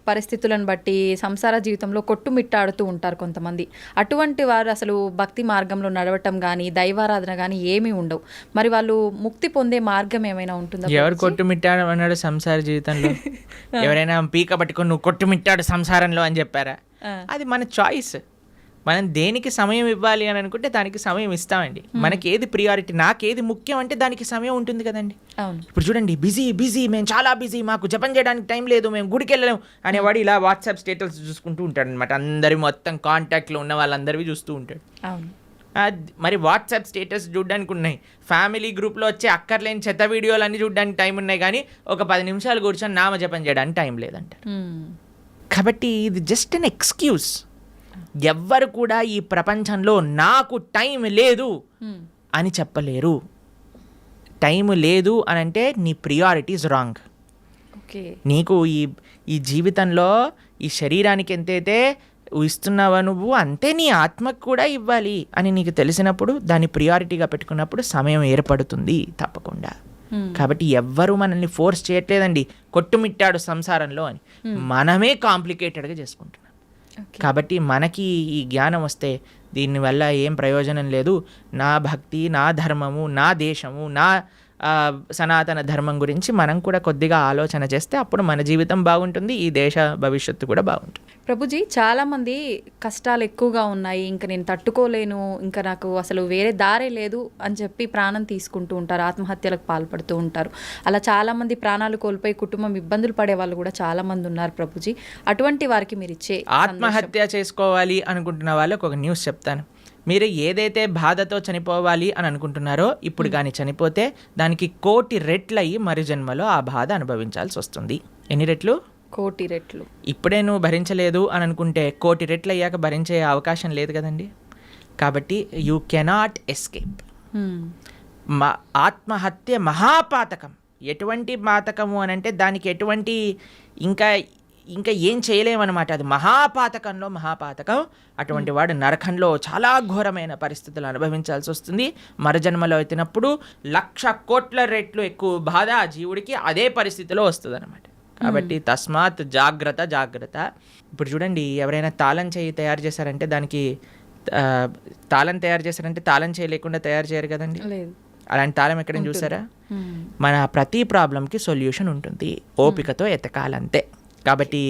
పరిస్థితులను బట్టి సంసార జీవితంలో కొట్టుమిట్టాడుతూ ఉంటారు కొంతమంది. అటువంటి వారు అసలు భక్తి మార్గంలో నడవటం కానీ దైవారాధన కానీ ఏమీ ఉండవు. మరి వాళ్ళు ముక్తి పొందే మార్గం ఏమైనా ఉంటుందా? ఎవరు కొట్టుమిట్టాడు అన్నాడు సంసార జీవితంలో? ఎవరైనా పీక పట్టుకొని నువ్వు కొట్టుమిట్టాడు సంసారంలో అని చెప్పారా? అది మన చాయిస్. మనం దేనికి సమయం ఇవ్వాలి అని అనుకుంటే దానికి సమయం ఇస్తామండి. మనకి ఏది ప్రియారిటీ, నాకేది ముఖ్యం అంటే దానికి సమయం ఉంటుంది కదండి. ఇప్పుడు చూడండి, బిజీ, మేము చాలా బిజీ, మాకు జపం చేయడానికి టైం లేదు, మేము గుడికి వెళ్ళలేము అనేవాడు ఇలా వాట్సాప్ స్టేటస్ చూసుకుంటూ ఉంటాడు అనమాట. అందరి మొత్తం కాంటాక్ట్లో ఉన్న వాళ్ళందరివి చూస్తూ ఉంటాడు. మరి వాట్సాప్ స్టేటస్ చూడడానికి ఉన్నాయి, ఫ్యామిలీ గ్రూప్లో వచ్చే అక్కర్లేని చెత్త వీడియోలు అన్నీ చూడడానికి టైం ఉన్నాయి, కానీ ఒక 10 నిమిషాలు కూర్చొని నామ జపం చేయడానికి టైం లేదంటారు. కాబట్టి ఇది జస్ట్ అన్ ఎక్స్క్యూజ్. ఎవ్వరు కూడా ఈ ప్రపంచంలో నాకు టైం లేదు అని చెప్పలేరు. టైం లేదు అని అంటే నీ ప్రియారిటీస్ రాంగ్. నీకు ఈ జీవితంలో ఈ శరీరానికి ఎంతైతే ఇస్తున్నావా నువ్వు, అంతే నీ ఆత్మకు కూడా ఇవ్వాలి అని నీకు తెలిసినప్పుడు, దాన్ని ప్రియారిటీగా పెట్టుకున్నప్పుడు సమయం ఏర్పడుతుంది తప్పకుండా. కాబట్టి ఎవ్వరూ మనల్ని ఫోర్స్ చేయట్లేదండి కొట్టుమిట్టాడు సంసారంలో అని. మనమే కాంప్లికేటెడ్గా చేసుకుంటున్నాం. కాబట్టి మనకి ఈ జ్ఞానం వస్తే దీనివల్ల ఏం ప్రయోజనం లేదు. నా భక్తి, నా ధర్మము, నా దేశము, నా సనాతన ధర్మం గురించి మనం కూడా కొద్దిగా ఆలోచన చేస్తే అప్పుడు మన జీవితం బాగుంటుంది, ఈ దేశ భవిష్యత్తు కూడా బాగుంటుంది. ప్రభుజీ, చాలామంది కష్టాలు ఎక్కువగా ఉన్నాయి, ఇంకా నేను తట్టుకోలేను, ఇంకా నాకు అసలు వేరే దారే లేదు అని చెప్పి ప్రాణం తీసుకుంటూ ఉంటారు, ఆత్మహత్యలకు పాల్పడుతూ ఉంటారు. అలా చాలామంది ప్రాణాలు కోల్పోయి కుటుంబం ఇబ్బందులు పడే వాళ్ళు కూడా చాలామంది ఉన్నారు ప్రభుజీ. అటువంటి వారికి మీరు ఇచ్చే ఆత్మహత్య చేసుకోవాలి అనుకుంటున్న వాళ్ళకి ఒక న్యూస్ చెప్తాను. మీరు ఏదైతే బాధతో చనిపోవాలి అని అనుకుంటున్నారో ఇప్పుడు కానీ చనిపోతే దానికి 1,000,000 రెట్లు అయ్యి మరి జన్మలో ఆ బాధ అనుభవించాల్సి వస్తుంది. ఎన్ని రెట్లు? 1,000,000 రెట్లు. ఇప్పుడే నువ్వు భరించలేదు అని అనుకుంటే 1,000,000 రెట్లు అయ్యాక భరించే అవకాశం లేదు కదండి. కాబట్టి యూ కెనాట్ ఎస్కేప్. ఆత్మహత్య మహాపాతకం. ఎటువంటి పాతకము అని అంటే దానికి ఎటువంటి ఇంకా ఇంకా ఏం చేయలేమన్నమాట. అది మహాపాతకంలో మహాపాతకం. అటువంటి వాడు నరకంలో చాలా ఘోరమైన పరిస్థితులు అనుభవించాల్సి వస్తుంది. మరజన్మలో ఎత్తినప్పుడు 1,00,000 కోట్ల రెట్లు ఎక్కువ బాధ ఆ జీవుడికి అదే పరిస్థితిలో వస్తుంది అనమాట. కాబట్టి తస్మాత్ జాగ్రత్త జాగ్రత్త. ఇప్పుడు చూడండి, ఎవరైనా తాళం చేయి తయారు చేశారంటే దానికి తాళం తయారు చేశారంటే తాళం చేయి లేకుండా తయారు చేయరు కదండి. అలాంటి తాళం ఎక్కడైనా చూసారా? మన ప్రతి ప్రాబ్లంకి సొల్యూషన్ ఉంటుంది, ఓపికతో ఎతకాలంతే. కాబట్టి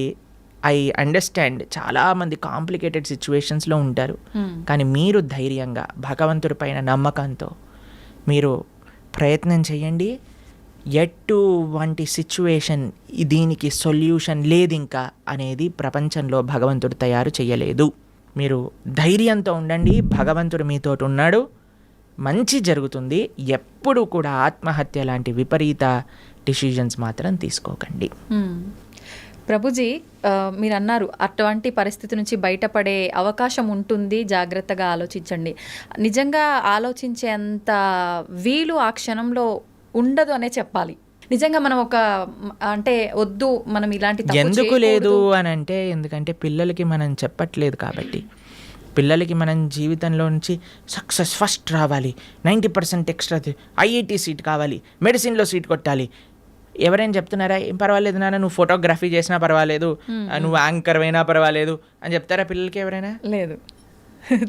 ఐ అండర్స్టాండ్ చాలామంది కాంప్లికేటెడ్ సిచ్యువేషన్స్లో ఉంటారు. కానీ మీరు ధైర్యంగా భగవంతుడి పైన నమ్మకంతో మీరు ప్రయత్నం చేయండి. ఎటువంటి సిచ్యువేషన్ దీనికి సొల్యూషన్ లేదు ఇంకా అనేది ప్రపంచంలో భగవంతుడు తయారు చేయలేదు. మీరు ధైర్యంతో ఉండండి, భగవంతుడు మీతో ఉన్నాడు, మంచి జరుగుతుంది. ఎప్పుడు కూడా ఆత్మహత్య లాంటి విపరీత డిసిజన్స్ మాత్రం తీసుకోకండి. ప్రభుజీ, మీరు అన్నారు అటువంటి పరిస్థితి నుంచి బయటపడే అవకాశం ఉంటుంది, జాగ్రత్తగా ఆలోచించండి. నిజంగా ఆలోచించేంత వీలు ఆ క్షణంలో ఉండదు అనే చెప్పాలి. నిజంగా మనం ఒక అంటే వద్దు మనం ఇలాంటి ఎందుకు లేదు అని అంటే, ఎందుకంటే పిల్లలకి మనం చెప్పట్లేదు కాబట్టి. పిల్లలకి మనం జీవితంలో నుంచి సక్సెస్ ఫస్ట్ రావాలి, 90% ఎక్స్ట్రా, ఐఐటి సీట్ కావాలి, మెడిసిన్లో సీట్ కొట్టాలి. ఎవరైనా చెప్తున్నారా ఏం పర్వాలేదు నాన్న, నువ్వు ఫోటోగ్రఫీ చేసినా పర్వాలేదు, నువ్వు యాంకర్ అయినా పర్వాలేదు అని చెప్తారా పిల్లలకి ఎవరైనా? లేదు.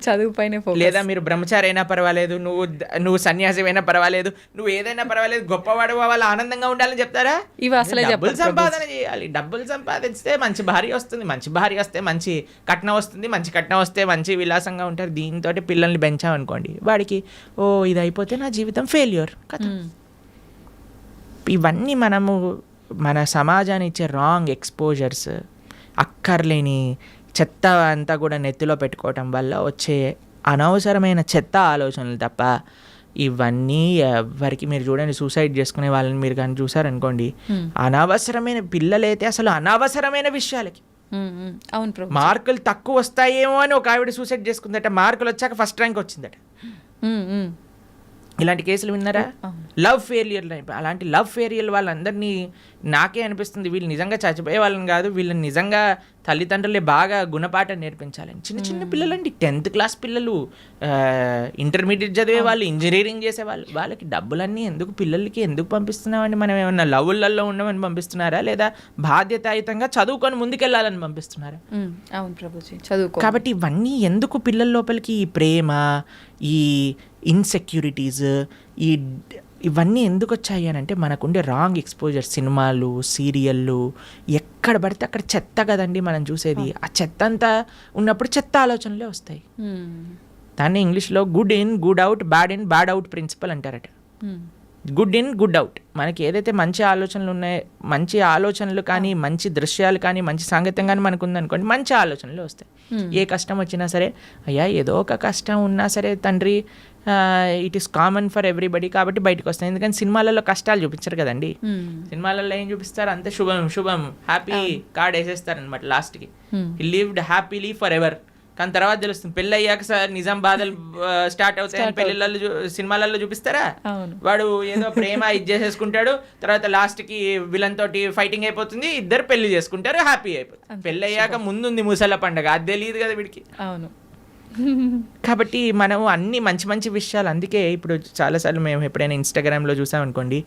చదువు పైన, లేదా మీరు బ్రహ్మచారి అయినా పర్వాలేదు, నువ్వు సన్యాసి అయినా పర్వాలేదు, నువ్వు ఏదైనా పర్వాలేదు, గొప్పవాడు వాళ్ళు ఆనందంగా ఉండాలని చెప్తారా? ఇవి అసలే డబ్బులు సంపాదన చేయాలి. డబ్బులు సంపాదిస్తే మంచి భార్య వస్తుంది, మంచి భార్య వస్తే మంచి కట్నం వస్తుంది, మంచి కట్నం వస్తే మంచి విలాసంగా ఉంటారు. దీంతో పిల్లల్ని పెంచామనుకోండి, వాడికి ఓ ఇది అయిపోతే నా జీవితం ఫెయిల్యూర్ కదా. ఇవన్నీ మనము మన సమాజాన్ని ఇచ్చే రాంగ్ ఎక్స్పోజర్స్, అక్కర్లేని చెత్త అంతా కూడా నెత్తిలో పెట్టుకోవటం వల్ల వచ్చే అనవసరమైన చెత్త ఆలోచనలు తప్ప ఇవన్నీ ఎవరికి. మీరు చూడండి, సూసైడ్ చేసుకునే వాళ్ళని మీరు కానీ చూసారనుకోండి, అనవసరమైన పిల్లలైతే అసలు అనవసరమైన విషయాలకి. అవును, మార్కులు తక్కువ వస్తాయేమో అని ఒక ఆవిడ సూసైడ్ చేసుకుందట, మార్కులు వచ్చాక ఫస్ట్ ర్యాంక్ వచ్చిందట. ఇలాంటి కేసులు విన్నారా? Love failure. అలాంటి లవ్ ఫెయిలియర్ వాళ్ళందరినీ నాకే అనిపిస్తుంది వీళ్ళు నిజంగా చచ్చిపోయే వాళ్ళని కాదు, వీళ్ళని నిజంగా తల్లిదండ్రులే బాగా గుణపాఠం నేర్పించాలని. చిన్న చిన్న పిల్లలండి, 10th క్లాస్ పిల్లలు, ఇంటర్మీడియట్ చదివే వాళ్ళు, ఇంజనీరింగ్ చేసేవాళ్ళు. వాళ్ళకి డబ్బులన్నీ ఎందుకు, పిల్లలకి ఎందుకు పంపిస్తున్నామండి? మనం ఏమన్నా లవ్వులలో ఉండమని పంపిస్తున్నారా, లేదా బాధ్యతాయుతంగా చదువుకొని ముందుకెళ్ళాలని పంపిస్తున్నారా? అవును ప్రభుజీ, చదువుకో. కాబట్టి ఇవన్నీ ఎందుకు పిల్లల లోపలికి? ఈ ప్రేమ, ఈ ఇన్సెక్యూరిటీస్, ఇవన్నీ ఎందుకు వచ్చాయి అని అంటే మనకుండే రాంగ్ ఎక్స్పోజర్. సినిమాలు, సీరియళ్ళు, ఎక్కడ పడితే అక్కడ చెత్త కదండి మనం చూసేది. ఆ చెత్త అంతా ఉన్నప్పుడు చెత్త ఆలోచనలే వస్తాయి. దాన్ని ఇంగ్లీష్లో good in good out, bad in bad out principle అంటారట. Good in good out. మనకి ఏదైతే మంచి ఆలోచనలు ఉన్నాయో, మంచి ఆలోచనలు కానీ, మంచి దృశ్యాలు కానీ, మంచి సాంగత్యం కానీ మనకు ఉందనుకోండి, మంచి ఆలోచనలు వస్తాయి. ఏ కష్టం వచ్చినా సరే, అయ్యా ఏదో ఒక కష్టం ఉన్నా సరే తండ్రి, it is common for everybody, కాబట్టి బయటకు వస్తాయి. ఎందుకంటే సినిమాలలో కష్టాలు చూపించారు కదండి. సినిమాలలో ఏం చూపిస్తారు? అంతే శుభం శుభం హ్యాపీ కార్డ్ వేసేస్తారు అనమాట లాస్ట్కి. He lived happily for ever. కానీ తర్వాత తెలుస్తుంది పెళ్ళి అయ్యాక సార్ నిజాం బాధలు స్టార్ట్ అవుతాయి. పెళ్ళిళ్ళలో సినిమాలలో చూపిస్తారా? వాడు ఏదో ప్రేమ ఇది చేసేసుకుంటాడు, తర్వాత లాస్ట్కి విలన్ తోటి ఫైటింగ్ అయిపోతుంది, ఇద్దరు పెళ్లి చేసుకుంటారు, హ్యాపీ అయిపోతుంది. పెళ్ళి అయ్యాక ముందుంది ముసల పండగ, అది తెలియదు కదా వీడికి. అవును. కాబట్టి మనం అన్ని మంచి మంచి విషయాలు, అందుకే ఇప్పుడు చాలాసార్లు మేము ఎప్పుడైనా ఇన్స్టాగ్రామ్లో చూసామనుకోండి,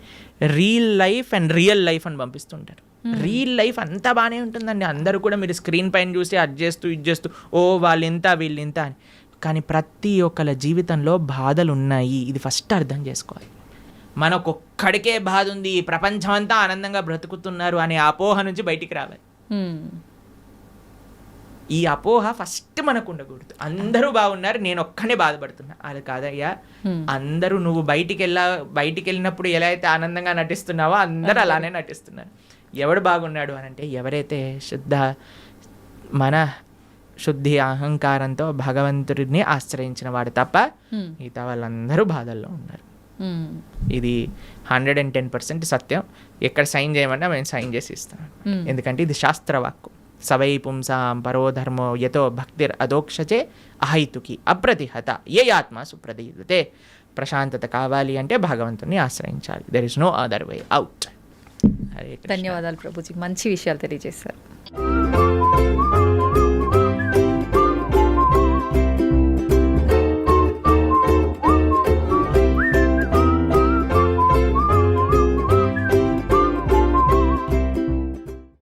real life and real life అని పంపిస్తుంటారు. రియల్ లైఫ్ అంతా బాగానే ఉంటుందండి, అందరూ కూడా మీరు స్క్రీన్ పైన చూసి అది చేస్తూ ఇది చేస్తూ ఓ వాళ్ళు ఇంత వీళ్ళు ఇంత అని. కానీ ప్రతి ఒక్కళ్ళ జీవితంలో బాధలు ఉన్నాయి, ఇది ఫస్ట్ అర్థం చేసుకోవాలి. మనకొక్కడికే బాధ ఉంది, ప్రపంచం అంతా ఆనందంగా బ్రతుకుతున్నారు అనే అపోహ నుంచి బయటికి రావాలి. ఈ అపోహ ఫస్ట్ మనకు ఉండకూడదు. అందరూ బాగున్నారు, నేను ఒక్కనే బాధపడుతున్నా, అది కాదయ్యా. అందరూ నువ్వు బయటికి వెళ్ళినప్పుడు ఎలా అయితే ఆనందంగా నటిస్తున్నావో అందరూ అలానే నటిస్తున్నారు. ఎవడు బాగున్నాడు అని అంటే ఎవరైతే మన శుద్ధి అహంకారంతో భగవంతుడిని ఆశ్రయించిన వాడు తప్ప మిగతా వాళ్ళందరూ బాధల్లో ఉన్నారు. ఇది 110% సత్యం. ఎక్కడ సైన్ చేయమన్నా మేము సైన్ చేసి ఇస్తాం, ఎందుకంటే ఇది శాస్త్రవాక్కు. సవై పుంసాం పరోధర్మో యతో భక్తిర్ అదోక్షచే అహైతుకి అప్రతిహత ఏ ఆత్మ సుప్రదీయతే. ప్రశాంతత కావాలి అంటే భగవంతుని ఆశ్రయించాలి. There is no other way out. ధన్యవాదాలు ప్రభుజీ, మంచి విషయాలు తెలియజేశారు.